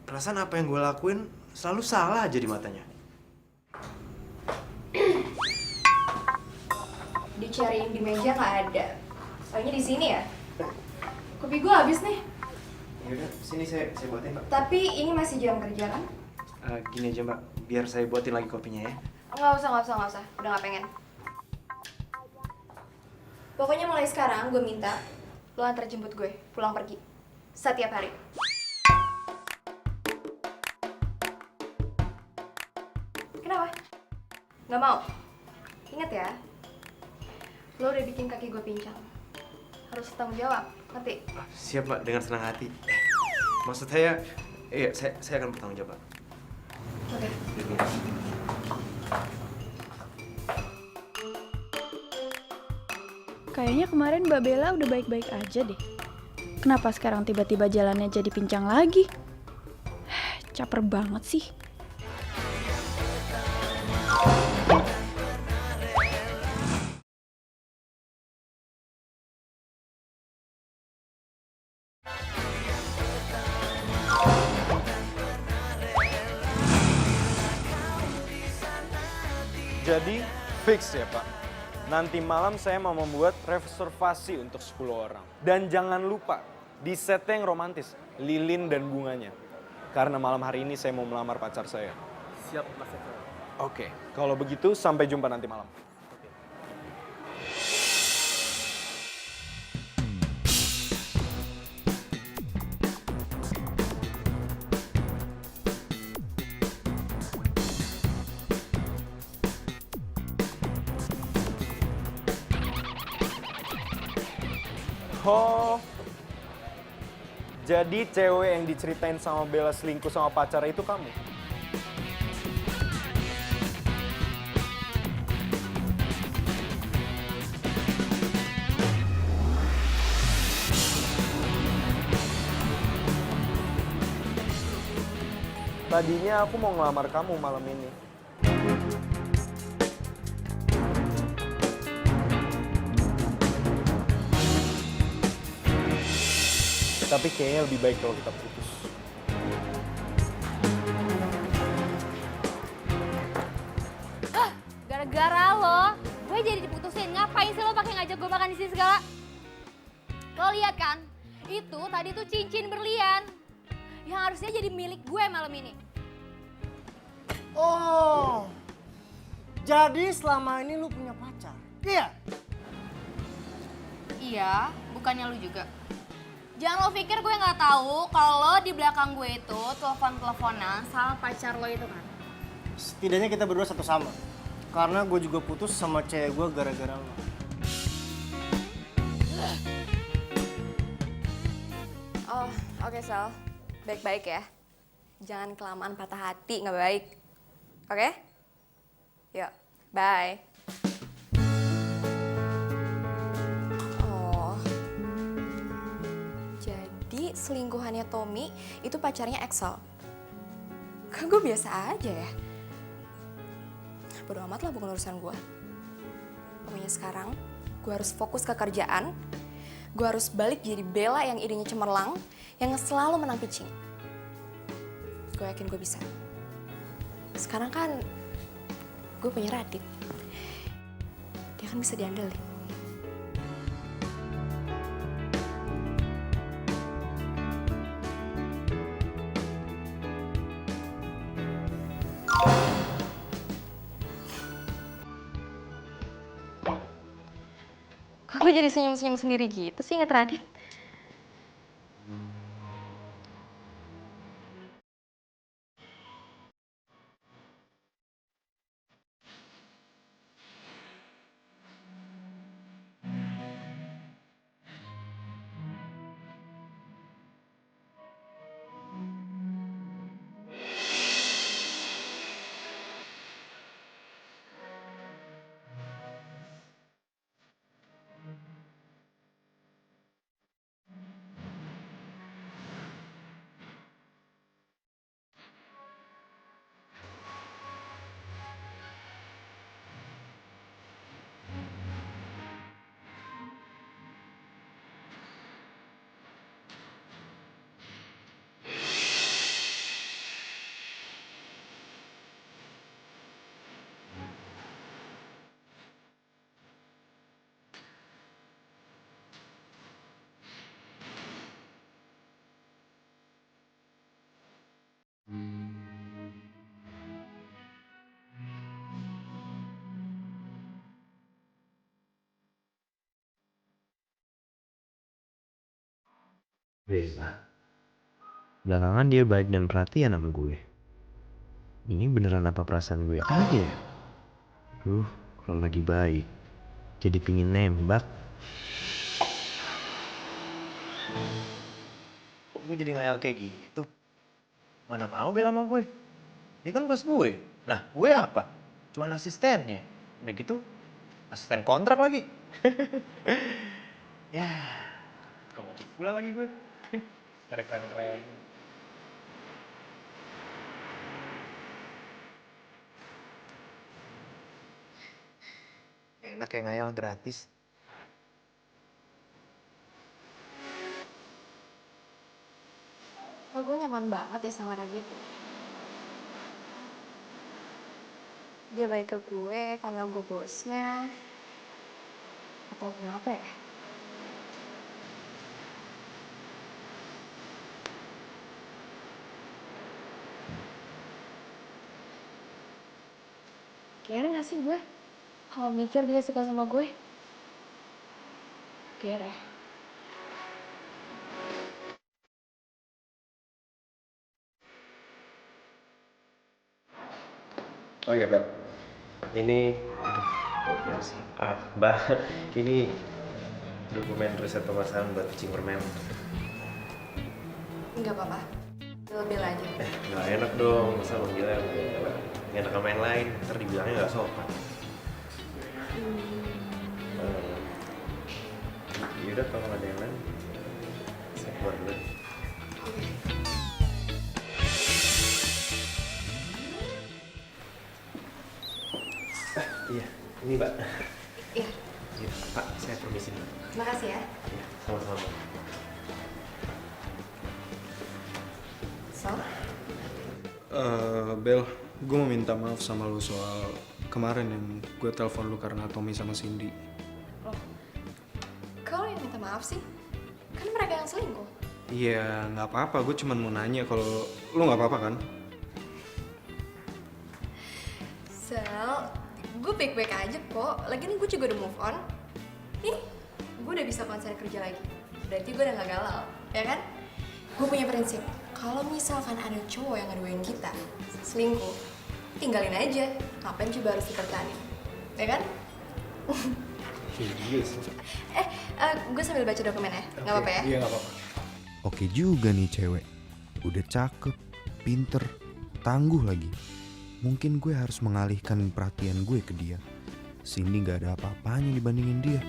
Perasaan apa yang gue lakuin selalu salah aja di matanya. Dicariin di meja nggak ada. Soalnya di sini ya. Kopi gue habis nih. Yaudah, sini saya buatin, Mbak. Tapi ini masih jam kerja kan? Gini aja, Mbak. Biar saya buatin lagi kopinya ya. Nggak usah. Udah nggak pengen. Pokoknya mulai sekarang gue minta lo antar jemput gue pulang pergi setiap hari. Kenapa? Nggak mau? Ingat ya, lo udah bikin kaki gue pincang. Harus tanggung jawab, ngerti? Siap, Mbak, dengan senang hati. Maksud saya, iya, saya akan bertanggung jawab, Pak. Oke. Kayaknya kemarin Mbak Bella udah baik-baik aja deh. Kenapa sekarang tiba-tiba jalannya jadi pincang lagi? Caper banget sih. Jadi fix ya Pak. Nanti malam saya mau membuat reservasi untuk 10 orang. Dan jangan lupa di setnya yang romantis, lilin dan bunganya. Karena malam hari ini saya mau melamar pacar saya. Siap, Mas Excel. Oke, kalau begitu sampai jumpa nanti malam. Oh, jadi cewek yang diceritain sama Bella selingkuh sama pacarnya itu kamu? Tadinya aku mau ngelamar kamu malam ini. Tapi kayaknya lebih baik kalau kita putus. Gara-gara lo, gue jadi diputusin. Ngapain sih lo pakai ngajak gue makan di sini segala? Lo lihat kan? Itu tadi tuh cincin berlian yang harusnya jadi milik gue malam ini. Oh, jadi selama ini lu punya pacar? Iya? Iya, bukannya lu juga. Jangan lo pikir gue nggak tahu kalau lo di belakang gue itu telepon-teleponan sama pacar lo itu kan. Setidaknya kita berdua satu sama. Karena gue juga putus sama cewek gue gara-gara lo. Oh, oke Sal. Baik-baik ya. Jangan kelamaan patah hati, nggak baik. Oke? Yuk, bye. Oh, jadi selingkuhannya Tommy itu pacarnya Excel. Kan gue biasa aja ya. Bodo amat lah, bukan urusan gue. Pokoknya sekarang gue harus fokus ke kerjaan. Gue harus balik jadi Bella yang idenya cemerlang, yang selalu menang pitching. Gue yakin gue bisa. Sekarang kan gue punya Radit. Dia kan bisa diandelin. Kok gue jadi senyum-senyum sendiri gitu sih inget Radit? Bella. Belakangan dia baik dan perhatian sama gue. Ini beneran apa perasaan gue aja ya? Kalau lagi baik, jadi pingin nembak. Kok gue jadi ngayal kayak gitu? Mana mau Bella sama gue? Dia kan bos gue. Nah, gue apa? Cuma asistennya. Udah gitu, asisten kontrak lagi. Ya, kamu pulang lagi gue. Keren-keren. Enak kayak ngayal gratis. Oh, gue nyaman banget ya sama Radit. Dia baik ke gue karena gue bosnya. Atau kenapa ya? Kira gak sih gue? Kalau mikir dia suka sama gue. Kira. Oh iya, Bel. Ini, Mbak, ini dokumen riset pemasaran buat pitching permen. Enggak apa-apa. Lebih aja. Nggak enak dong, masa manggilnya nggak enak sama yang lain, ntar dibilangnya nggak sopan. Yaudah kalau nggak ada yang lain, saya keluar dulu. Iya, ini Mbak. Iya. Iya, Pak, saya permisi Mbak. Makasih ya. Iya, sama-sama. So? Bel, gue mau minta maaf sama lu soal kemarin yang gue telepon lu karena Tommy sama Cindy. Loh, kau yang minta maaf sih? Kan mereka yang selingkuh. Iya, nggak apa-apa. Gue cuma mau nanya kalau lu nggak apa-apa kan? Sel, gue baik-baik aja kok. Lagian gue juga udah move on. Nih, gue udah bisa konsen kerja lagi. Berarti gue udah gak galau, ya kan? Gue punya prinsip, kalau misalkan ada cowok yang ngaduin kita selingkuh, tinggalin aja. Ngapain coba harus dipertahanin, ya kan? Iya sih. Gue sambil baca dokumennya, nggak apa-apa ya? Iya, nggak apa-apa. Oke juga nih cewek. Udah cakep, pinter, tangguh lagi. Mungkin gue harus mengalihkan perhatian gue ke dia. Cindy gak ada apa-apanya dibandingin dia.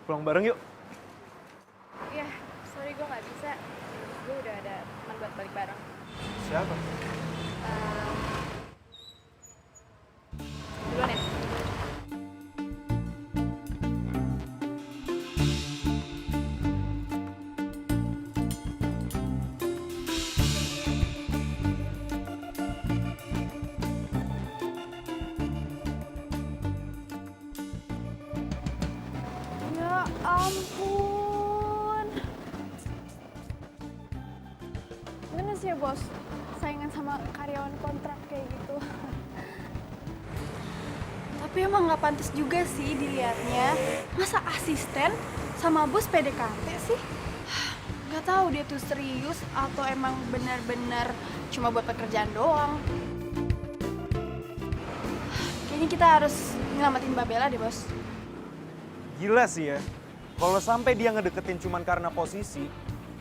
Pulang bareng yuk. Iya, sorry gue gak bisa. Gue udah ada teman buat balik bareng. Siapa? Duluan ya. Ya ampun. Gimana sih ya bos, saingan sama karyawan kontrak kayak gitu. Tapi emang nggak pantas juga sih dilihatnya. Masa asisten sama bos PDKT sih? Nggak tahu dia tuh serius atau emang benar-benar cuma buat pekerjaan doang. Kayaknya kita harus nyelamatin Mbak Bella deh bos. Gila sih ya. Kalau sampai dia ngedeketin cuman karena posisi,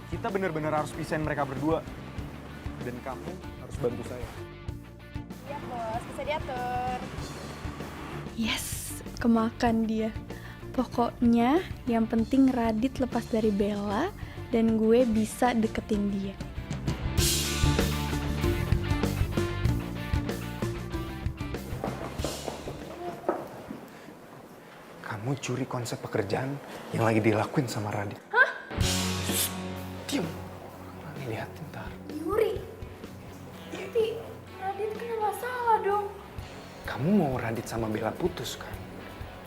kita bener-bener harus pisahin mereka berdua. Dan kamu harus bantu saya. Iya bos, bisa diatur. Yes, kemakan dia. Pokoknya yang penting Radit lepas dari Bella dan gue bisa deketin dia. Kamu curi konsep pekerjaan yang lagi dilakuin sama Radit. Hah? Diam. Nanti liatin ntar. Yuri? Tapi Radit kena masalah dong. Kamu mau Radit sama Bella putus kan?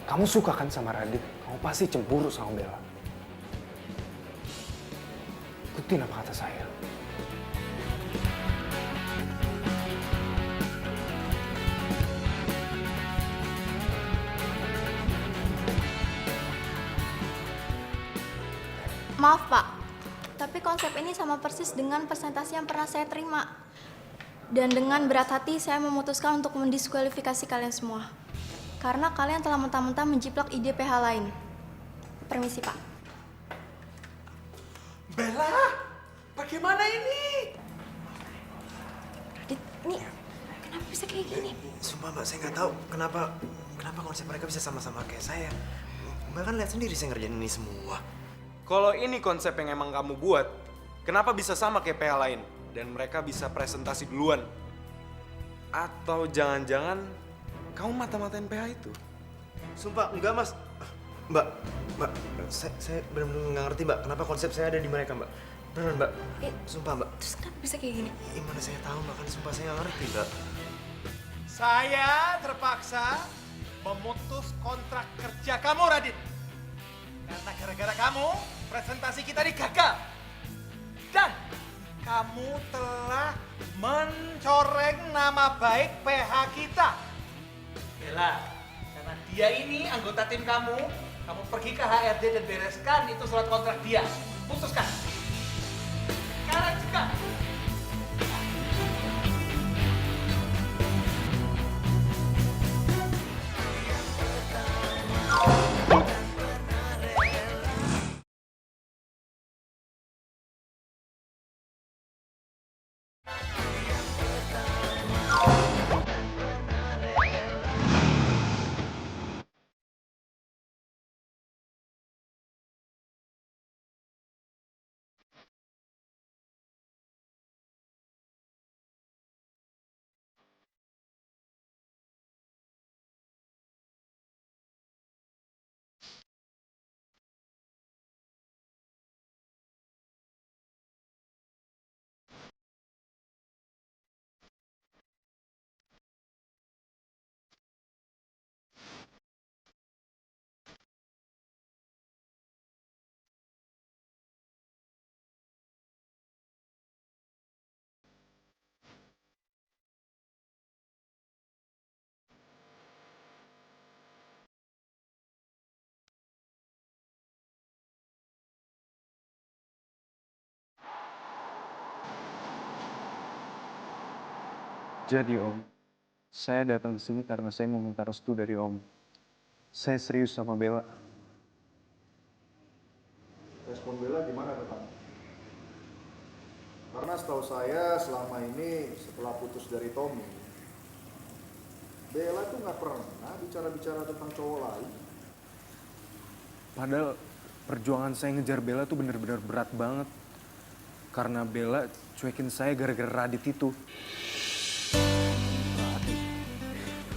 Kamu suka kan sama Radit? Kamu pasti cemburu sama Bella. Ikutin apa kata saya. Maaf Pak, tapi konsep ini sama persis dengan presentasi yang pernah saya terima. Dan dengan berat hati saya memutuskan untuk mendiskualifikasi kalian semua. Karena kalian telah mentah-mentah menjiplak ide PH lain. Permisi Pak. Bella, bagaimana ini? Radit, ini kenapa bisa kayak gini? Sumpah Mbak, saya nggak tahu kenapa konsep mereka bisa sama-sama kayak saya. Mbak kan lihat sendiri saya ngerjain ini semua. Kalau ini konsep yang emang kamu buat, kenapa bisa sama kayak PH lain? Dan mereka bisa presentasi duluan? Atau jangan-jangan kamu mata-matain PH itu? Sumpah, enggak Mas. Mbak, saya benar-benar nggak ngerti Mbak, kenapa konsep saya ada di mereka Mbak. Bener Mbak, sumpah Mbak. Terus kenapa bisa kayak gini? Gimana saya tahu Mbak, kan sumpah saya nggak ngerti Mbak. Saya terpaksa memutus kontrak kerja kamu, Radit. Karena gara-gara kamu, presentasi kita digagal. Dan kamu telah mencoreng nama baik PH kita. Bella, karena dia ini anggota tim kamu pergi ke HRD dan bereskan itu surat kontrak dia. Putuskan. Sekarang juga. Jadi Om, saya datang ke sini karena saya mau minta restu dari Om. Saya serius sama Bella. Respon Bella gimana ke kamu? Karena setahu saya selama ini setelah putus dari Tommy, Bella tuh nggak pernah bicara-bicara tentang cowok lain. Padahal perjuangan saya ngejar Bella tuh bener-bener berat banget. Karena Bella cuekin saya gara-gara Radit itu.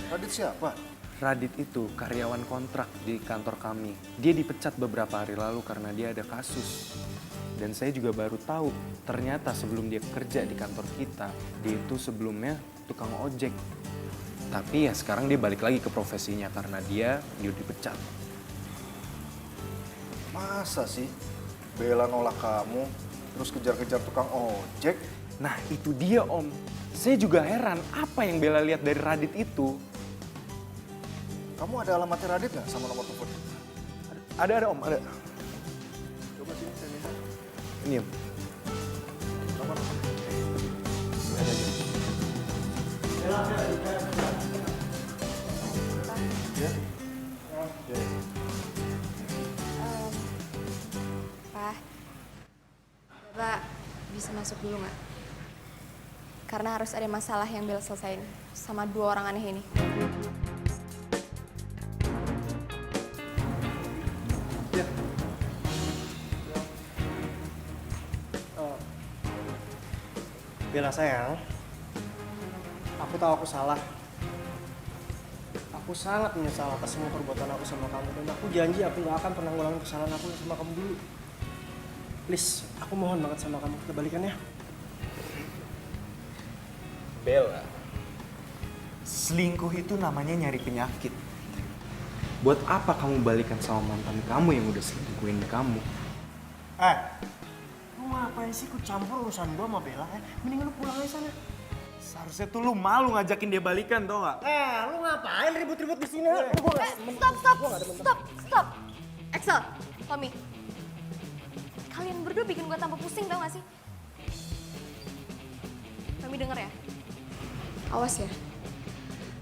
Radit siapa? Radit itu karyawan kontrak di kantor kami. Dia dipecat beberapa hari lalu karena dia ada kasus. Dan saya juga baru tahu, ternyata sebelum dia kerja di kantor kita, dia itu sebelumnya tukang ojek. Tapi ya sekarang dia balik lagi ke profesinya karena dia dipecat. Masa sih Bella nolak kamu, terus kejar-kejar tukang ojek? Nah itu dia Om. Saya juga heran apa yang Bella lihat dari Radit itu. Kamu ada alamatnya Radit nggak sama nomor telepon? Ada Om, ada. Coba sini saya minta. Ini Om. Nomor. Ya. Pak, Bapak bisa masuk dulu nggak? Karena harus ada masalah yang Bella selesain sama dua orang aneh ini. Bella sayang, aku tahu aku salah. Aku sangat menyesal atas semua perbuatan aku sama kamu. Dan aku janji aku gak akan pernah ngulangin kesalahan aku sama kamu dulu. Please, aku mohon banget sama kamu, kita balikan ya. Bella, selingkuh itu namanya nyari penyakit. Buat apa kamu balikan sama mantan kamu yang udah selingkuhin kamu? Lu ngapain sih ikut campur urusan gua sama Bella? Mending lu pulang aja sana. Seharusnya tuh lu malu ngajakin dia balikan, tau gak? Lu ngapain ribut-ribut di sini? Stop. Axel, Tommy. Kalian berdua bikin gue tambah pusing tau gak sih? Tommy denger ya. Awas ya.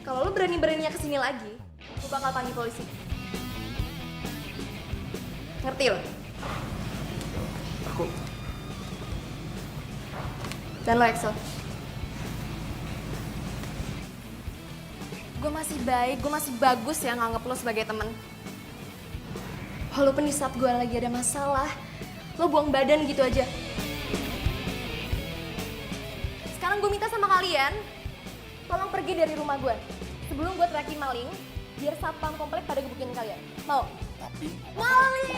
Kalau lo berani-beraninya kesini lagi, gue bakal panggil polisi. Ngerti lo? Aku... Dan lo Axel. Gue masih baik, gue masih bagus ya nganggep lo sebagai temen. Walaupun di saat gue lagi ada masalah, lo buang badan gitu aja. Sekarang gue minta sama kalian, tolong pergi dari rumah gue. Sebelum gue teriakin maling, biar satpam komplek pada gebukin kalian. Mau? Tapi... Maling!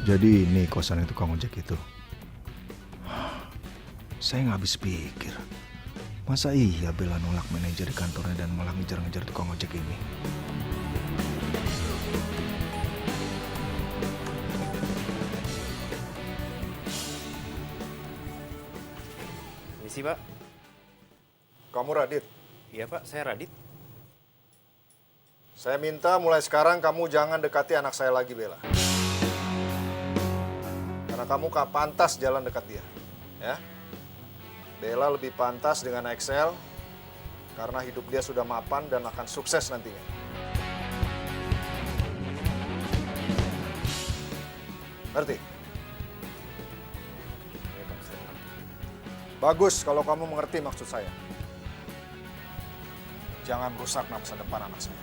Jadi ini kosan itu tukang ojek itu. Saya nggak habis pikir. Masa iya Bella nolak manajer di kantornya dan malah ngejar-ngejar tukang ojek ini? Misi, Pak. Kamu Radit? Iya, Pak. Saya Radit. Saya minta mulai sekarang kamu jangan dekati anak saya lagi, Bella. Karena kamu gak pantas jalan dekat dia. Ya? Bella lebih pantas dengan Excel karena hidup dia sudah mapan dan akan sukses nantinya. Ngerti? Bagus kalau kamu mengerti maksud saya. Jangan rusak masa depan anak saya.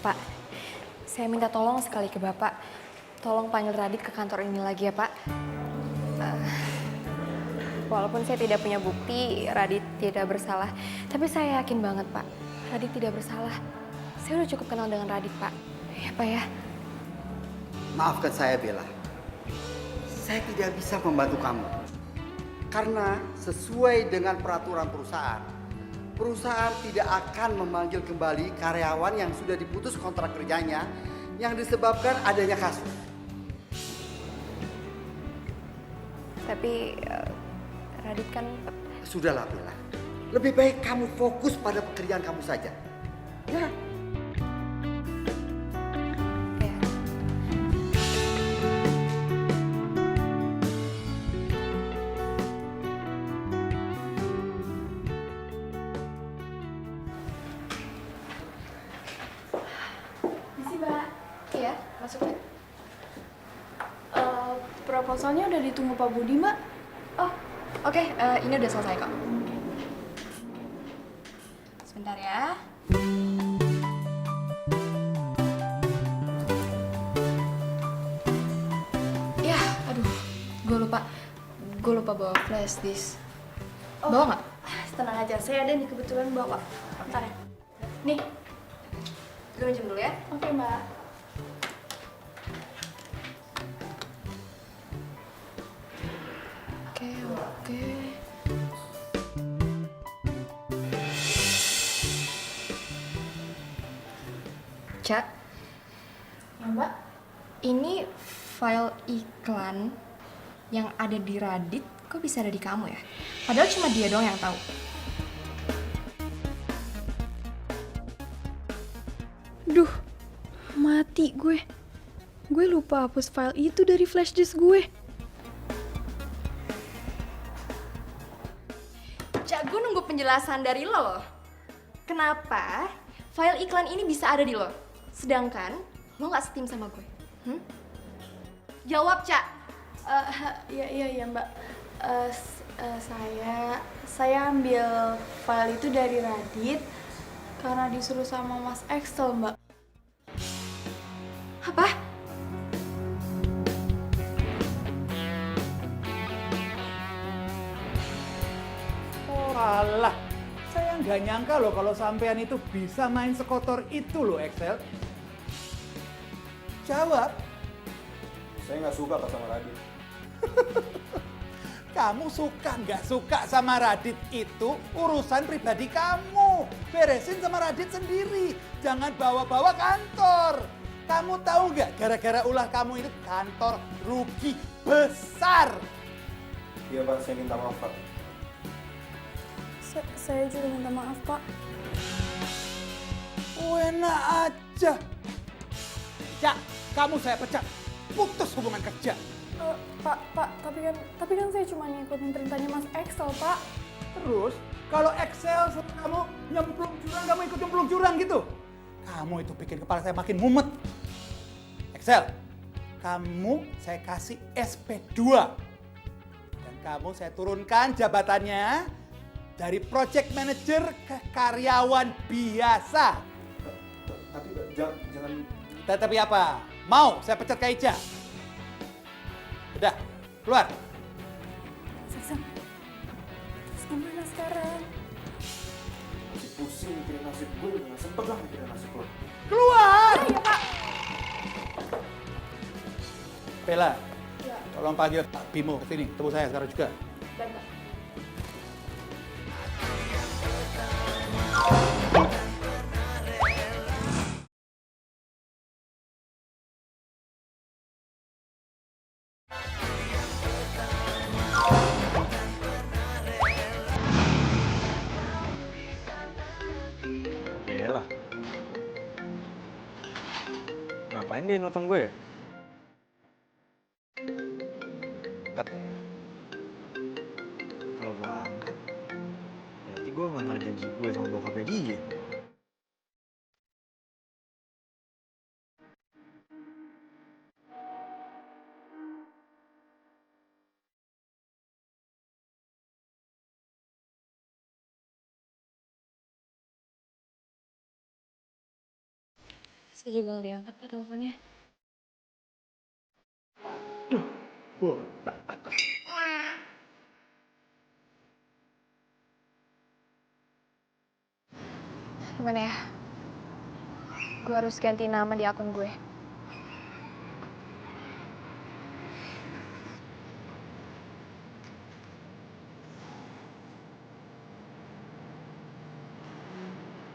Pak, saya minta tolong sekali ke Bapak. Tolong panggil Radit ke kantor ini lagi ya, Pak. Walaupun saya tidak punya bukti Radit tidak bersalah, tapi saya yakin banget, Pak, Radit tidak bersalah. Saya udah cukup kenal dengan Radit, Pak. Ya, Pak ya. Maafkan saya, Bella. Saya tidak bisa membantu kamu. Karena sesuai dengan peraturan perusahaan, perusahaan tidak akan memanggil kembali karyawan yang sudah diputus kontrak kerjanya yang disebabkan adanya kasus. Tapi Radit kan... Sudahlah, Bella. Lebih baik kamu fokus pada pekerjaan kamu saja. Ya. Proposalnya udah ditunggu Pak Budi, Mbak. Oh, oke. Ini udah selesai kok. Sebentar ya. Ya, aduh. Gue lupa bawa flash disk. Bawa nggak? Tenang aja, saya ada nih kebetulan bawa. Bentar ya. Nih. Gue minjem dulu ya. Oke, Mbak. Oke. Cak. Ya, Mbak. Ini file iklan yang ada di Radit, kok bisa ada di kamu ya? Padahal cuma dia doang yang tahu. Duh, mati gue. Gue lupa hapus file itu dari flash disk gue. Cak, gue nunggu penjelasan dari lo loh. Kenapa file iklan ini bisa ada di lo? Sedangkan lo gak setim sama gue. Jawab, Cak. Iya Mbak. Saya ambil file itu dari Radit karena disuruh sama Mas Excel, Mbak. Apa? Alah, saya nggak nyangka loh kalau sampean itu bisa main sekotor itu loh, Excel. Jawab. Saya nggak suka sama Radit. Kamu suka nggak suka sama Radit itu urusan pribadi kamu. Beresin sama Radit sendiri. Jangan bawa-bawa kantor. Kamu tahu nggak gara-gara ulah kamu itu kantor rugi besar. Iya Pak, saya minta maaf Pak. Saya juga minta maaf, Pak. Enak aja. Cak, kamu saya pecat. Putus hubungan kerja. Pak, tapi kan saya cuma ngikutin perintahnya Mas Excel, Pak. Terus, kalau Excel kamu nyemplung jurang, kamu ikut nyemplung jurang gitu? Kamu itu bikin kepala saya makin mumet. Excel, kamu saya kasih SP2. Dan kamu saya turunkan jabatannya Dari project manager ke karyawan biasa. Tapi jangan. Tapi apa? Mau saya pecat Kak Ica? Udah, keluar. Terus gimana sekarang? Masih pusing mikirin nasib gue, udah gak sempet lah mikirin nasib lo. Keluar! Ya, Pak. Bella, Ya. tolong panggil Pak Bimo ke sini. Tunggu saya sekarang juga. Dan, Pak. Bella. Ngapain dia nelfon gue ya? Kat. Kalau gue angkat, berarti gue nggak janji gue sama bokapnya dia. Saya juga ngeliat angkat Pak teleponnya. Gimana ya? Gue harus ganti nama di akun gue.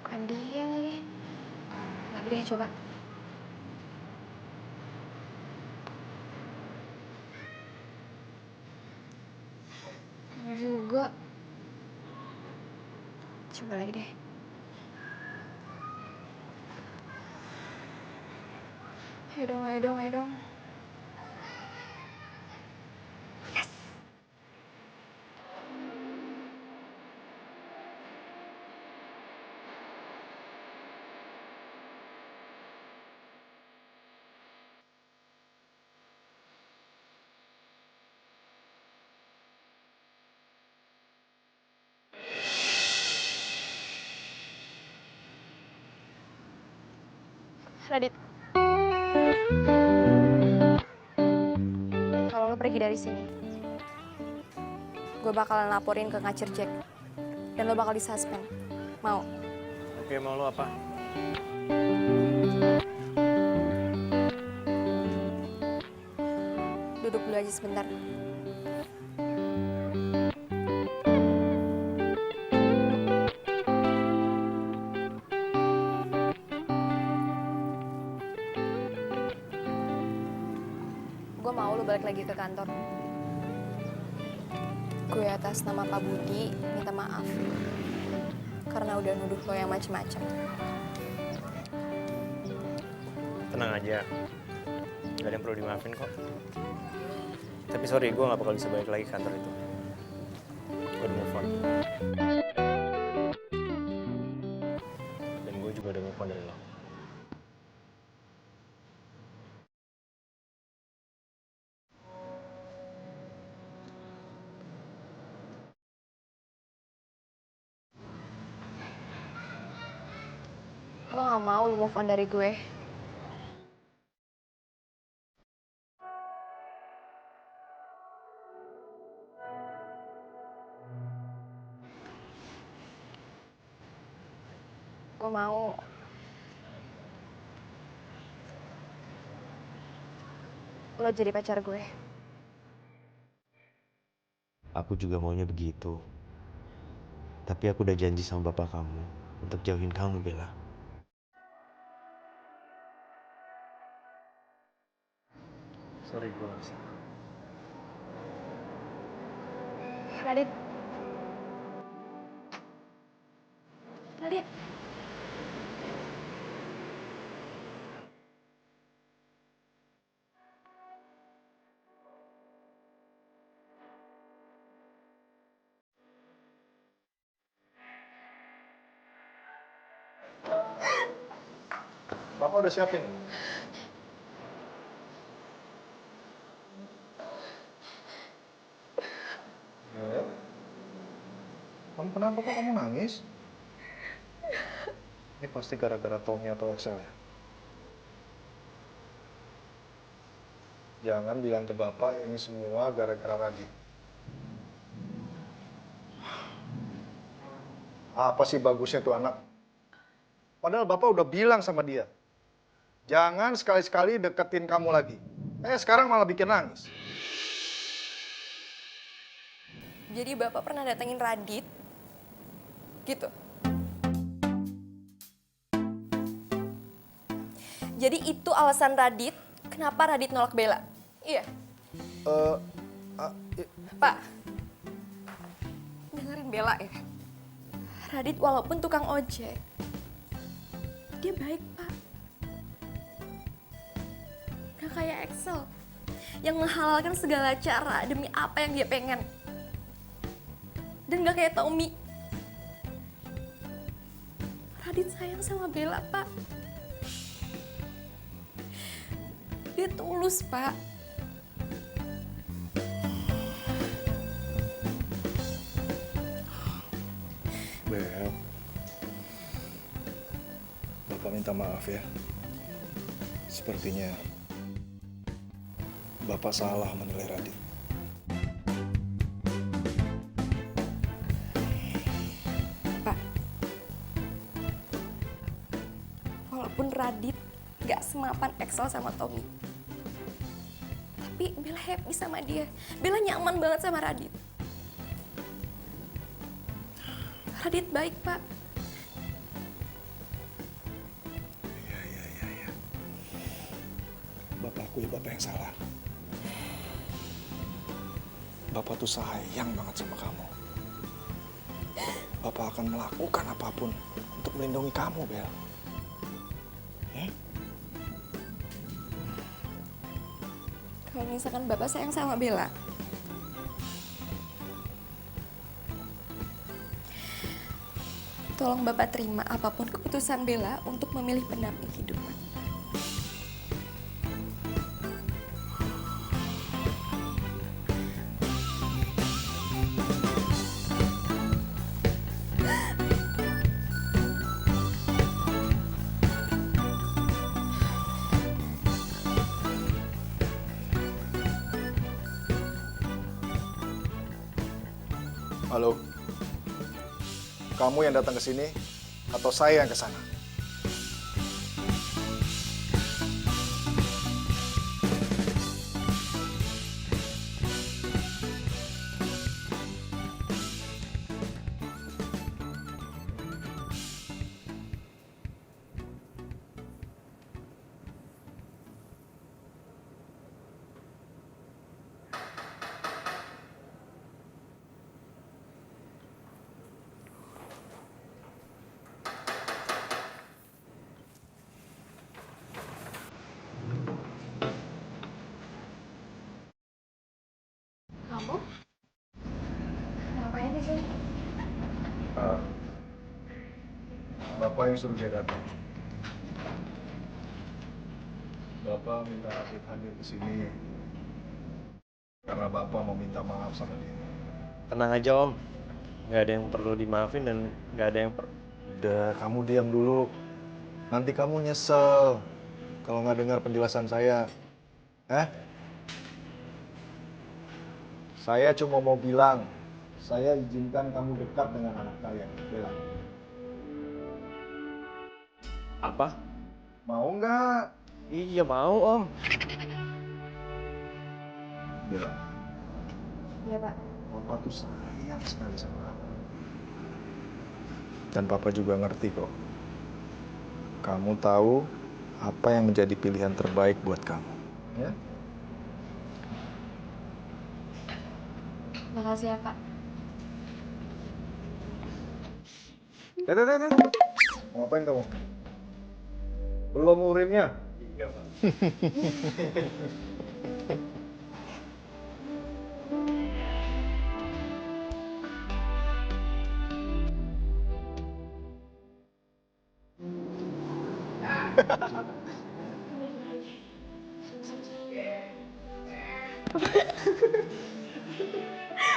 Bukan dia lagi. Nggak deh, coba. Juga. Coba lagi deh. Ayo dong, ayo dong, ayo dong. Radit. Kalau lo pergi dari sini, gue bakalan laporin ke ngacir Jack. Dan lo bakal disuspend. Mau? Oke, mau lo apa? Duduk dulu aja sebentar. Gue mau lo balik lagi ke kantor. Gue atas nama Pak Budi minta maaf karena udah nuduh lo yang macem-macem. Tenang aja, gak ada yang perlu dimaafin kok. Tapi sorry, gue gak bakal bisa balik lagi ke kantor itu. Gue udah move on. Dan gue juga udah move on dari lo. Lo gak mau lo move on dari gue. Gue mau lo jadi pacar gue. Aku juga maunya begitu. Tapi aku udah janji sama bapak kamu untuk jauhin kamu, Bella. Sorry, gue gak bisa. Radit. Radit. Bapak udah siapin. Kamu Kenapa kok kamu nangis? Ini pasti gara-gara Tommy atau Excel ya? Jangan bilang ke Bapak ini semua gara-gara Radit. Apa sih bagusnya tuh anak? Padahal Bapak udah bilang sama dia. Jangan sekali-sekali deketin kamu lagi. Sekarang malah bikin nangis. Jadi Bapak pernah datengin Radit? Gitu. Jadi itu alasan Radit kenapa Radit nolak Bella? Iya. Pak, dengerin Bella ya. Radit walaupun tukang ojek, dia baik, Pak. Gak kayak Excel yang menghalalkan segala cara demi apa yang dia pengen. Dan gak kayak Tommy. Radit sayang sama Bella, Pak. Dia tulus, Pak. Bel, Bapak minta maaf ya. Sepertinya Bapak salah menilai Radit. Pak, walaupun Radit gak semapan Excel sama Tommy, tapi Bella happy sama dia. Bella nyaman banget sama Radit. Radit baik, Pak. Iya. Bapak akui Bapak yang salah. Bapak tuh sayang banget sama kamu. Bapak akan melakukan apapun untuk melindungi kamu, Bel. Ya? Kalau misalkan Bapak sayang sama Bella, tolong Bapak terima apapun keputusan Bella untuk memilih pendamping hidup. Halo. Kamu yang datang ke sini atau saya yang ke sana? Kamu? Ngapain di sini? Bapak yang suruh dia datang. Bapak minta Radit hadir ke sini karena Bapak mau minta maaf sama dia. Tenang aja Om, nggak ada yang perlu dimaafin dan nggak ada yang Udah, kamu diam dulu. Nanti kamu nyesel kalau nggak dengar penjelasan saya. Saya cuma mau bilang, saya izinkan kamu dekat dengan anak saya, Bella. Apa? Mau nggak? Iya mau Om. Bella, Iya, Pak. Papa tuh sayang sekali sama kamu. Dan Papa juga ngerti kok. Kamu tahu apa yang menjadi pilihan terbaik buat kamu. Ya? Makasih ya, Pak. Mau ngapain kamu? Belum urinnya? Iya, Pak.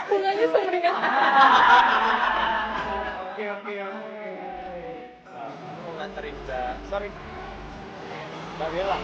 Mukanya semeringat. nganterin Mbak, sorry, Mbak Bella.